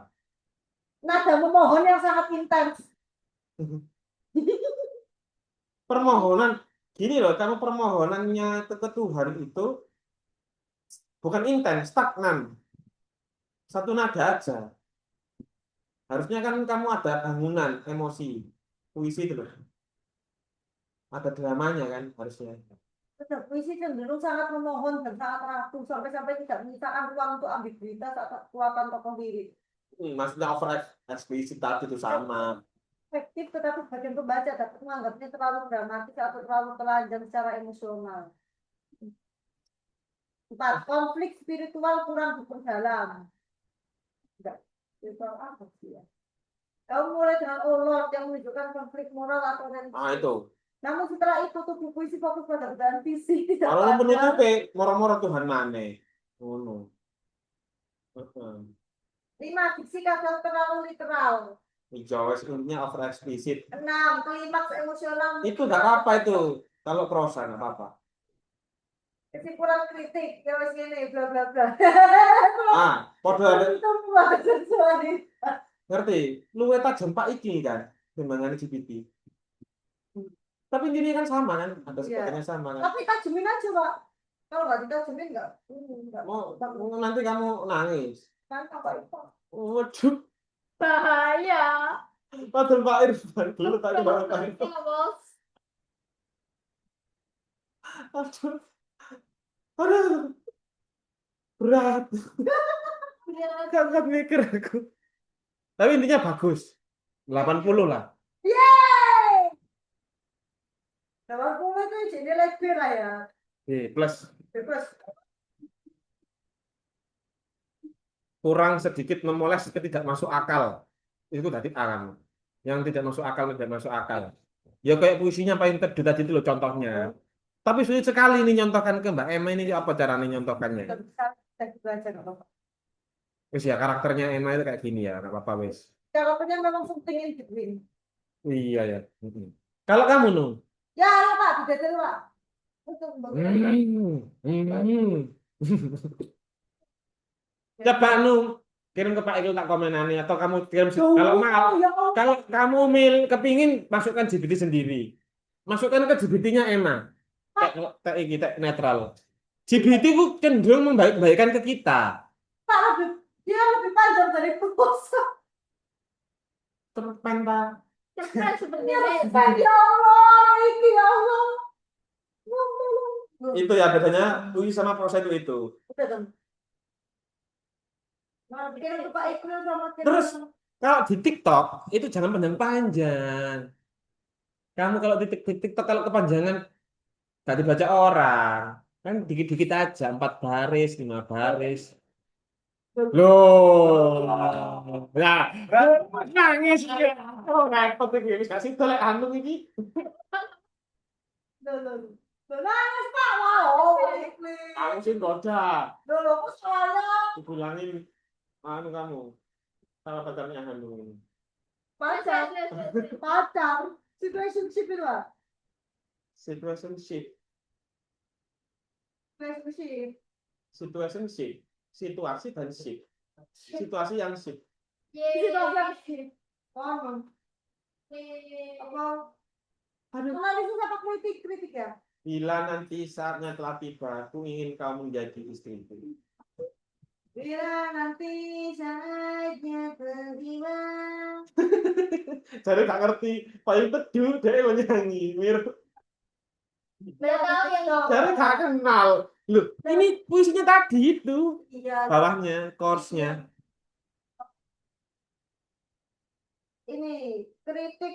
Nada memohon yang sangat intens. Permohonan gini loh, kamu permohonannya ke Tuhan itu bukan intens, stagnan. Satu nada aja. Harusnya kan kamu ada bangunan emosi, puisi itu loh. Ada dramanya kan harusnya. Puisi cenderung sangat memohon dan sangat rapuh sampai-sampai tidak menyisakan ruang untuk ambiguitas atau kekuatan tokoh diri. Maksudnya over eksplisit tadi itu sama. Efektif tetapi bagian pembaca dapat menganggapnya terlalu dramatis atau terlalu telanjang secara emosional. 4. Konflik spiritual kurang diperdalam. Enggak, spiritual apa sih ya? Kamu mulai dengan oh Lord yang menunjukkan konflik moral atau religius. Ah itu. Namun setelah itu tubuh puisi fokus pada keadaan fisik tidak Kalau pada menutupi moro-moro Tuhan mana? Ngono. 5. Diksi kadang terlalu literal. Jawa sebenarnya over eksplisit. 6. Klimaks emosional. Itu nggak apa-apa itu. Kalau prosa nggak apa-apa. Kesimpulan kritik ya wis ngene bla bla bla. Podo Itu pembahasan soalnya. ngerti. Luwe tajam Pak iki kan timbangan GPT. Tapi ini kan sama kan, ada sebagainya sama kan. Tapi tajemin aja, Pak. Kalau nggak ditajemin nggak. Mau nanti kamu nangis. Kan apa itu? Waduh, Bahaya. padahal Pak Irfan dulu tadi Pak Irfan. Ya, bos. Aduh, berat. Biar Gak mikir aku. Tapi intinya bagus. 80 lah. Yeay! 80 itu jadi nilai B lah ya. Plus B plus. kurang sedikit memoles tidak masuk akal. Itu tadi A. Yang tidak masuk akal. Ya kayak puisinya Pak Intedu tadi itu loh contohnya. Tapi sulit sekali ini nyontohkan ke Mbak Emma ini apa caranya nyontohkannya? Bisa baca nggak apa-apa. Wis ya karakternya Emma itu kayak gini ya, nggak apa-apa wis. Karakternya memang something in between. Iya ya. Kalau kamu Nung, Ya, Pak, dijajar, Pak. Untuk Hmm. Coba kirim ke Pak Ikil tak komenannya atau kamu kirim kalau mau ya Allah. kalau kamu kepingin masukkan GPT sendiri. Masukkan ke GPT-nya Emma. Tek netral. GPT itu cenderung membaik-baikkan ke kita. Pak, dia lebih panjang dari pulsa. Terpen Pak. Cepat seperti Ya ini. Allah, ini ya Allah. Itu ya bedanya UI sama prosa itu. Udah dong. Nah, kirim ke Pak Iqbal sama kirim Terus sama- kalau di TikTok itu jangan panjang-panjang. Kamu kalau di TikTok kalau kepanjangan gak dibaca orang. Kan dikit-dikit aja, 4 baris, 5 baris. Loh, ya, nangis ya. Oh, repot iki wis gak sida lek anu iki. Loh, loh, loh. Loh, nangis Pak, wow, Pak Iqbal. Kamu sih goda. Loh, loh, kok saya? Dibilangin anu kamu. Salah pacarnya anu. Pacar, pacar. Situationship itu lah. Situationship, Situationship. situationship, situasi dan ship. Situasi yang ship. Situationship. Ngomong. Apa? Aduh. Analisis apa kritik ya? Bila nanti saatnya telah tiba, aku ingin kamu menjadi istriku. Bila nanti saatnya tiba. Jadi gak ngerti, paling teduh dia lo nyanyi. Mir, Nggak tahu yang jadi gak kenal. Loh, ini puisinya tadi itu. Iya. Bawahnya, chords-nya. Ini kritik.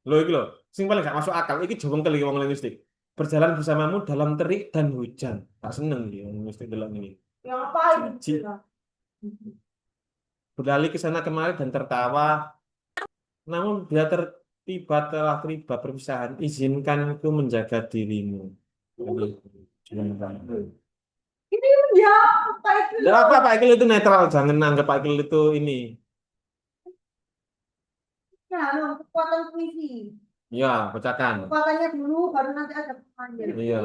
Loh, iki loh. Sing paling gak masuk akal, iki jobong kali wong linguistik. Berjalan bersamamu dalam terik dan hujan. Tak seneng dia wong linguistik delok ini. Yang apa Jijik. itu? Berlari ke sana kemari dan tertawa. Namun bila telah tiba perpisahan, izinkan aku menjaga dirimu. Ini ya apa itu? Ya apa Pak Ikil itu netral, jangan anggap Pak Ikil itu ini. Ya, kekuatan puisi. Ya, bacakan. Kekuatannya dulu, baru nanti ada kekuatannya. Iya.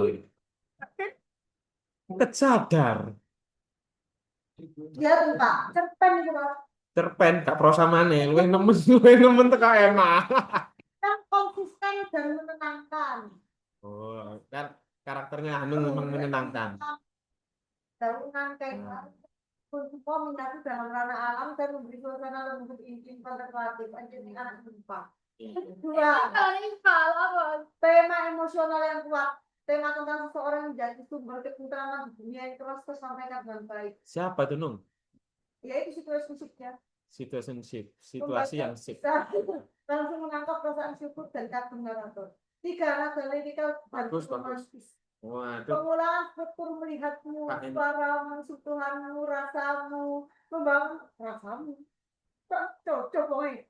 Kesadar. Dia enggak, cerpen itu Pak. Cerpen, gak prosa mana, luwih nemen teka emah. Kan konsisten dan menenangkan. Oh, kan karakternya anu memang menyenangkan. Darunan kayak untuk minat dalam ranah alam dan memberi suasana lembut intim kontemplatif aja nih anak lupa. Kedua, kalau apa? tema emosional yang kuat. Tema tentang seseorang yang jadi sumber ketentraman di dunia yang keras tersampaikan dengan baik. Siapa itu Nung? Yaitu situasi musiknya. Situationship, situasi yang sip. Langsung menangkap perasaan syukur dan kagum narator. Tiga, nada lirikal dan Bagus, bagus. romantis. Waduh, Pengulangan struktur melihatmu, Pak, ini. suaramu, sentuhanmu, rasamu, membangun rasamu. Cocok, boy.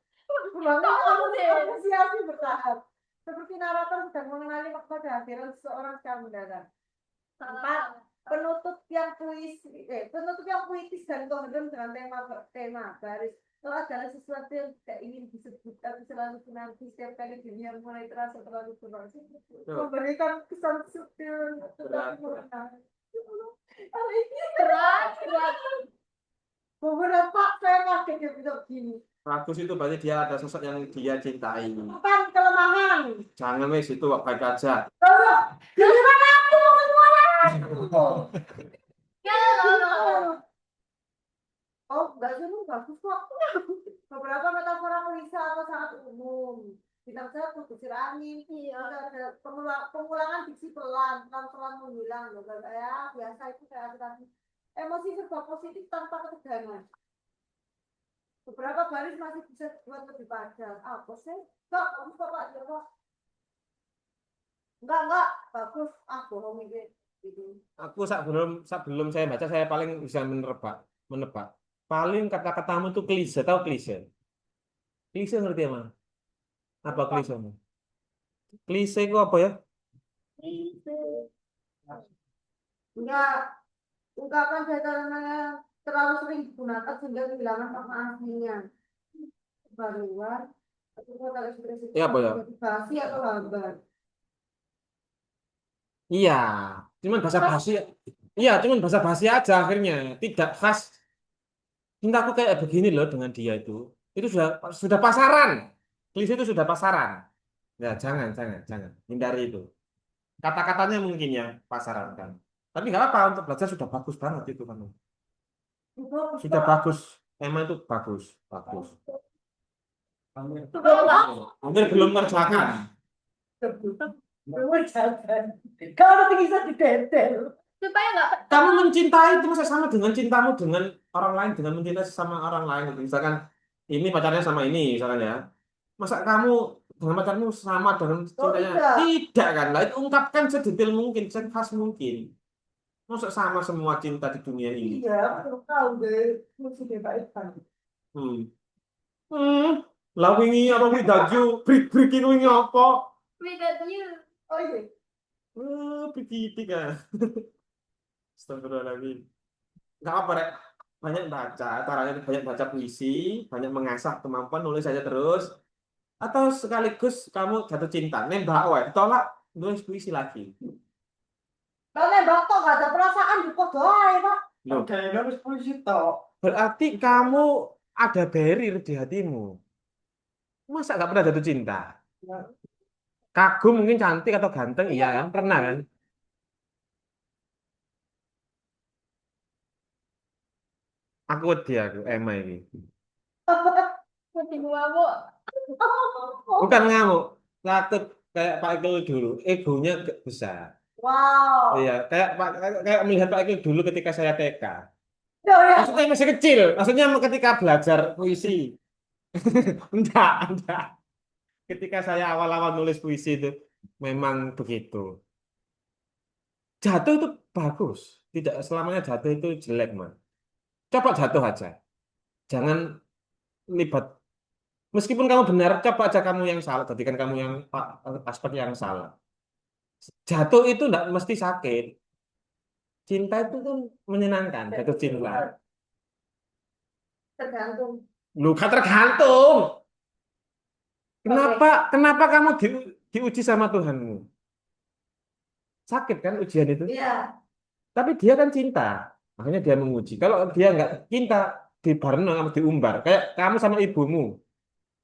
Membangun apresiasi bertahap. Seperti narator sedang mengenali makna kehadiran seseorang secara mendadak. Empat, penutup yang puitis dan koheren dengan tema baris. Kalau adalah sesuatu yang tidak ingin disebut tapi selalu menanti setiap kali dunia mulai terasa terlalu berat. Memberikan kesan subtil tetapi mengenai. Kalau ini Berat. beberapa saya kaget dia bilang gini. bagus itu berarti dia ada sosok yang dia cintai. Bukan kelemahan. Jangan wes itu baik aja. Kalau gimana aku semua? Ya, kalau Oh, enggak sih, bagus kok. Beberapa metafora klise atau sangat umum. Bintang satu, kusir angin. Ada pengulangan diksi pelan menghilang. Ya, biasa itu kayak tadi. Emosi serba positif tanpa ketegangan. Beberapa baris masih bisa dibuat lebih padat. Apa sih? Enggak, bagus kok Pak. Ya, Pak. Enggak. Bagus. Bohong ini. Gitu. Aku sebelum saya baca saya paling bisa menebak. Paling kata-katamu itu klise, tahu klise? Klise ngerti emang? Apa klise? Klise itu apa ya? Enggak. Ungkapan datarnya terlalu sering digunakan sehingga kehilangan makna aslinya. Baruan. Atau kata ekspresi Ya, apa ya? basi atau hambar. Iya, cuman basa-basi. Iya, cuman basa-basi aja akhirnya. Tidak khas. Cintaku kayak begini loh dengan dia itu. Itu sudah pasaran. Klise itu sudah pasaran. Ya, jangan, jangan, jangan. Hindari itu. Kata-katanya mungkin ya pasaran kan. Tapi nggak apa untuk belajar sudah bagus banget itu kamu. Sudah bagus. Emang itu bagus, bagus. Hampir belum kerjakan. Belum jangan. Kalau bisa didetail. Supaya nggak Kamu mencintai itu masa sama dengan cintamu dengan orang lain, dengan mencintai sesama orang lain. Gitu. Misalkan ini pacarnya sama ini, misalkan ya. Masa kamu dengan pacarmu sama dengan cintanya? tidak. Tidak kan? Lah itu ungkapkan sedetail mungkin, sekhas mungkin. Masa sama semua cinta di dunia ini? Iya, aku tahu deh. Mesti dibaikkan. Hmm. Hmm. Lah wingi apa wingi daju, break-breaking wingi apa? with you. Oh iya. Begitu kan. Astagfirullahaladzim. Nggak apa, Rek. Banyak baca, caranya banyak baca puisi, banyak mengasah kemampuan nulis saja terus. Atau sekaligus kamu jatuh cinta, nembak wae, tolak nulis puisi lagi. Kalau nembak tok gak ada perasaan di podo ae, Pak. Loh, Oke, harus polisi tok. berarti kamu ada barrier di hatimu. Masa nggak pernah jatuh cinta? Kagum mungkin cantik atau ganteng, iya kan? Pernah kan? Aku wedi aku, Emma ini. Masih mabuk. Bukan ngamuk, takut kayak Pak Ikul dulu, egonya besar. Wow. Iya, kayak melihat Pak Ikul dulu ketika saya TK. Ya, ya. Maksudnya masih kecil, maksudnya ketika belajar puisi. Enggak. Ketika saya awal-awal nulis puisi itu memang begitu. Jatuh itu bagus, tidak selamanya jatuh itu jelek, Mas. Coba jatuh aja. Jangan libat. Meskipun kamu benar, coba aja kamu yang salah, jadikan kamu yang aspek yang salah. Jatuh itu enggak mesti sakit. Cinta itu kan menyenangkan, jatuh cinta. Tergantung. Lu kan tergantung. Kenapa kamu diuji sama Tuhanmu? Sakit kan ujian itu? Iya. Tapi dia kan cinta. Makanya dia menguji. Kalau dia nggak cinta, dibarno kamu diumbar. Kayak kamu sama ibumu.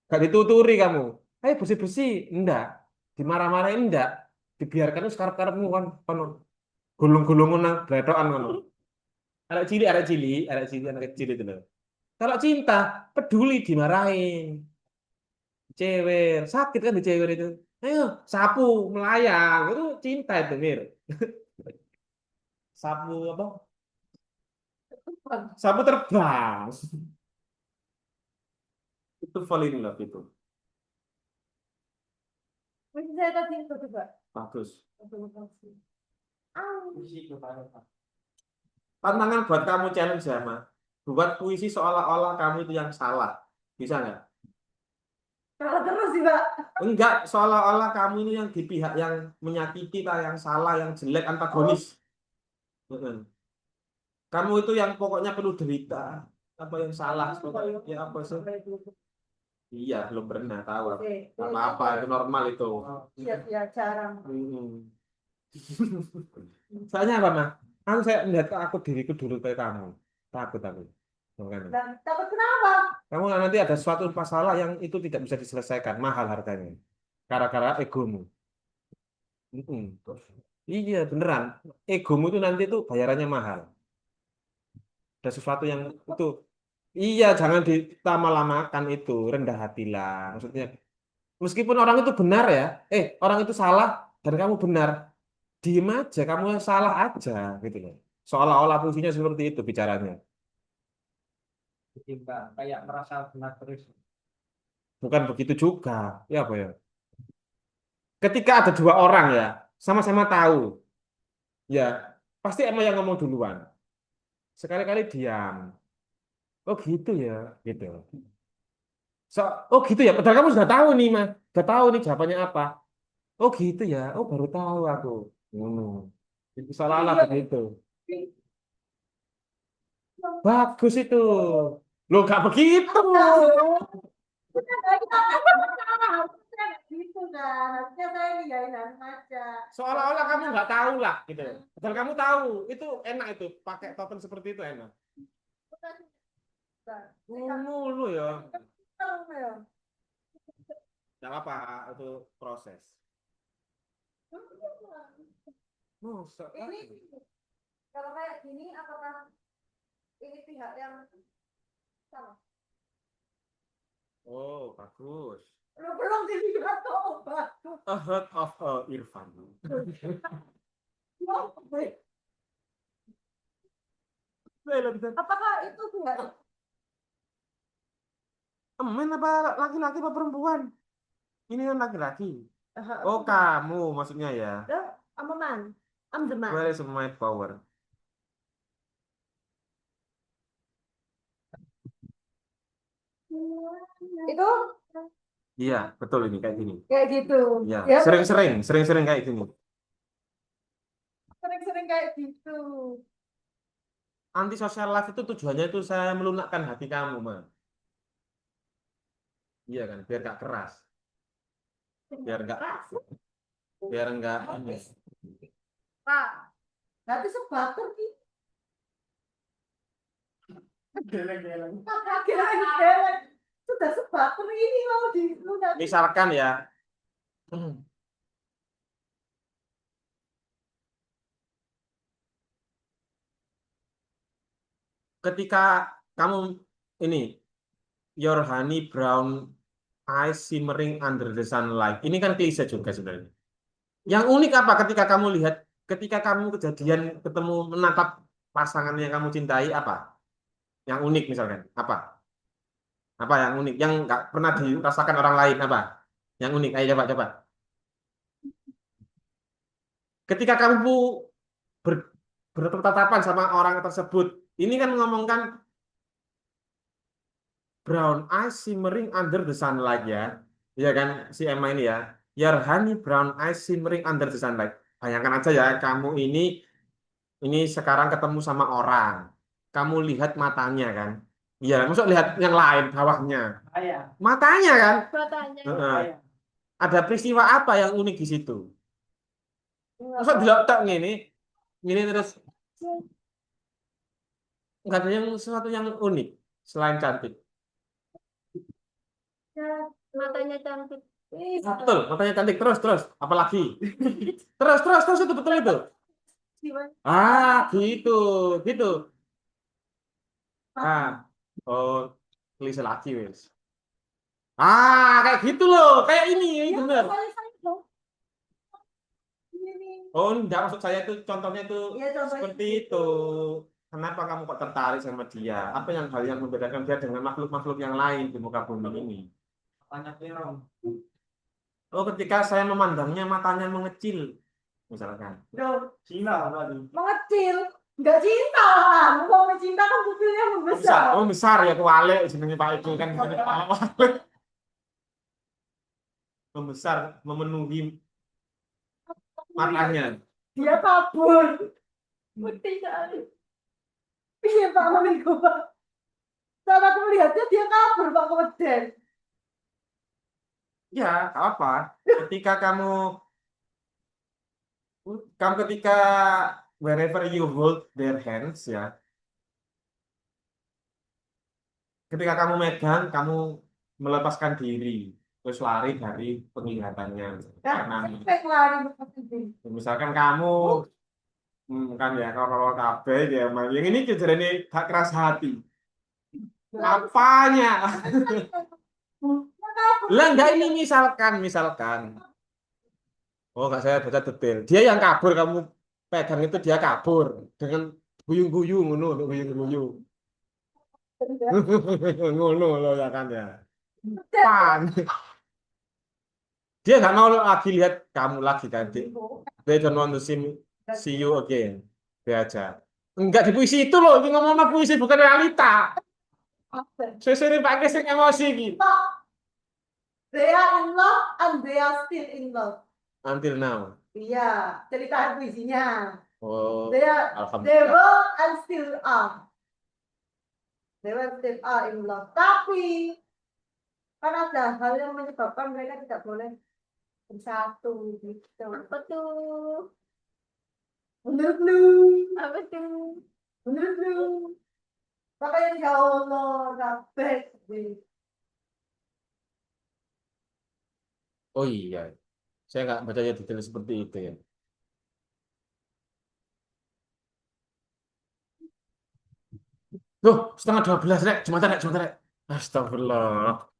Nggak dituturi kamu. Ayo bersih-bersih. Enggak. Dimarah-marahin enggak. Dibiarkan itu sekarang-karangmu kan. Gulung-gulungan nang bletokan kan. Anak cili, anak kecil itu loh. Kalau cinta, peduli dimarahin. Cewek, sakit kan di cewek itu. Ayo, sapu, melayang. Itu cinta itu, Mir. Sapu apa? Sapu terbang. Itu fall in love itu. Mesti saya tadi itu coba. Bagus. Terima kasih. Tantangan buat kamu challenge ya, Ma. Buat puisi seolah-olah kamu itu yang salah. Bisa nggak? Kalau terus sih, Pak. Enggak, seolah-olah kamu ini yang di pihak yang menyakiti, yang salah, yang jelek, antagonis. Heeh. Kamu itu yang pokoknya perlu derita. Apa yang salah? Pokoknya, ya apa sih? Iya, belum pernah tahu. Oke. Apa-apa, itu normal itu. Iya, ya jarang. Soalnya apa, Ma? Kan saya melihat aku diriku dulu kayak kamu. Takut aku. Makanya. Dan takut kenapa? Kamu nanti ada suatu masalah yang itu tidak bisa diselesaikan, mahal harganya. Gara-gara egomu. Mm-mm. Iya, beneran. Egomu itu nanti itu bayarannya mahal. Ada sesuatu yang itu. Iya, jangan ditama-lamakan itu. Rendah hatilah. Maksudnya, meskipun orang itu benar ya, orang itu salah dan kamu benar, diem aja, kamu yang salah aja, gitu loh. Seolah-olah fungsinya seperti itu bicaranya. Jadi Mbak kayak merasa benar terus. Bukan begitu juga. Ya apa ya? Ketika ada dua orang ya, sama-sama tahu, ya pasti emang yang ngomong duluan. Sekali-kali diam. Oh gitu ya, gitu. Oh gitu ya, padahal kamu sudah tahu nih, Mas. Sudah tahu nih jawabannya apa. Oh gitu ya, oh baru tahu aku. Itu seolah-olah begitu. Bagus itu. Loh, gak begitu. gitu kan. Harusnya saya ngiyain aja. Seolah-olah kamu nggak tahu lah gitu. Padahal kamu tahu itu enak itu pakai token seperti itu enak. Mulu ya. Nggak apa itu proses. Ini kalau kayak gini apakah ini pihak yang sama? Oh, bagus. Belum dilihat kok bagus. A heart of Irfan. Apakah itu pihak Emen apa laki-laki apa perempuan? Ini kan laki-laki. Oh, kamu maksudnya ya. I'm a man. I'm the man. Where is my power? Itu Iya, betul ini kayak gini. kayak gitu. Iya, Ya, sering-sering kayak gini. sering-sering kayak gitu. Anti social life itu tujuannya itu saya melunakkan hati kamu, Mas. Iya kan, biar gak keras. Biar enggak Pak, nanti sebatur nih. Geleng-geleng. Geleng-geleng. Sudah sebatur ini mau dilunak. misalkan ya. Ketika kamu ini your honey brown eyes shimmering under the sunlight. Ini kan klise juga sebenarnya. Yang unik apa ketika kamu kejadian ketemu menatap pasangan yang kamu cintai apa? Yang unik misalkan apa? Apa yang unik? Yang nggak pernah dirasakan orang lain apa? Yang unik? Ayo coba. Ketika kamu ber, bertatapan sama orang tersebut, ini kan mengomongkan brown eyes shimmering under the sunlight ya. Iya kan si Emma ini ya. Your honey brown eyes shimmering under the sunlight. Bayangkan aja ya, kamu ini sekarang ketemu sama orang. Kamu lihat matanya kan. Iya, maksud lihat yang lain bawahnya. Ayah. Matanya kan. Matanya. Heeh. Ayah. Ada peristiwa apa yang unik di situ? Maksud dilotok ini terus nggak ada yang sesuatu yang unik selain cantik. Matanya cantik. Betul, matanya cantik terus, apalagi? Terus itu betul itu. Gitu. Oh, klise lagi wes. Kayak gitu loh, kayak ini bener. Oh, enggak maksud saya itu contohnya itu Iya, contohnya seperti itu. Kenapa kamu kok tertarik sama dia? Apa hal yang membedakan dia dengan makhluk-makhluk yang lain di muka bumi ini? Banyak pirong. Oh, ketika saya memandangnya matanya mengecil, misalkan. Cina tadi. Mengecil. Enggak cinta. Mau mencinta kan pupilnya membesar. Oh, besar ya kualik jenenge Pak itu kan jenenge Pak Walik. Membesar, memenuhi matanya. Dia kabur. Putih sekali. Iya Pak Mamiku Pak. Saat aku melihatnya dia kabur Pak Komeden. Ya, apa? Ketika ketika wherever you hold their hands ya. Ketika kamu megang, kamu melepaskan diri, terus lari dari penglihatannya. Karena Efek lari begitu. misalkan kamu kan ya kalau KB ya yang ini kejadian ini gak keras hati. Apanya? Lah enggak ini misalkan. Oh, enggak saya baca detail. Dia yang kabur kamu pegang itu dia kabur dengan guyung-guyung ngono, guyung-guyung. Ngono loh ya kan ya. Pan. Dia nggak mau lagi lihat kamu lagi kan. They don't want to see you again. Dia aja. Enggak di puisi itu loh, itu ngomong puisi bukan realita. Saya sering pakai sing emosi gitu. They are in love and they are still in love. Until now. Iya, cerita puisinya. Oh, They were and still are. They were still are in love. Tapi Kan ada hal yang menyebabkan mereka tidak boleh bersatu gitu. Apa tuh? Menurut lu, Apa tuh? menurut lu. Makanya ya Allah, kabeh. Oh iya, saya nggak bacanya detail seperti itu ya. Loh, setengah 12, Rek. Sebentar, Rek. Astagfirullah.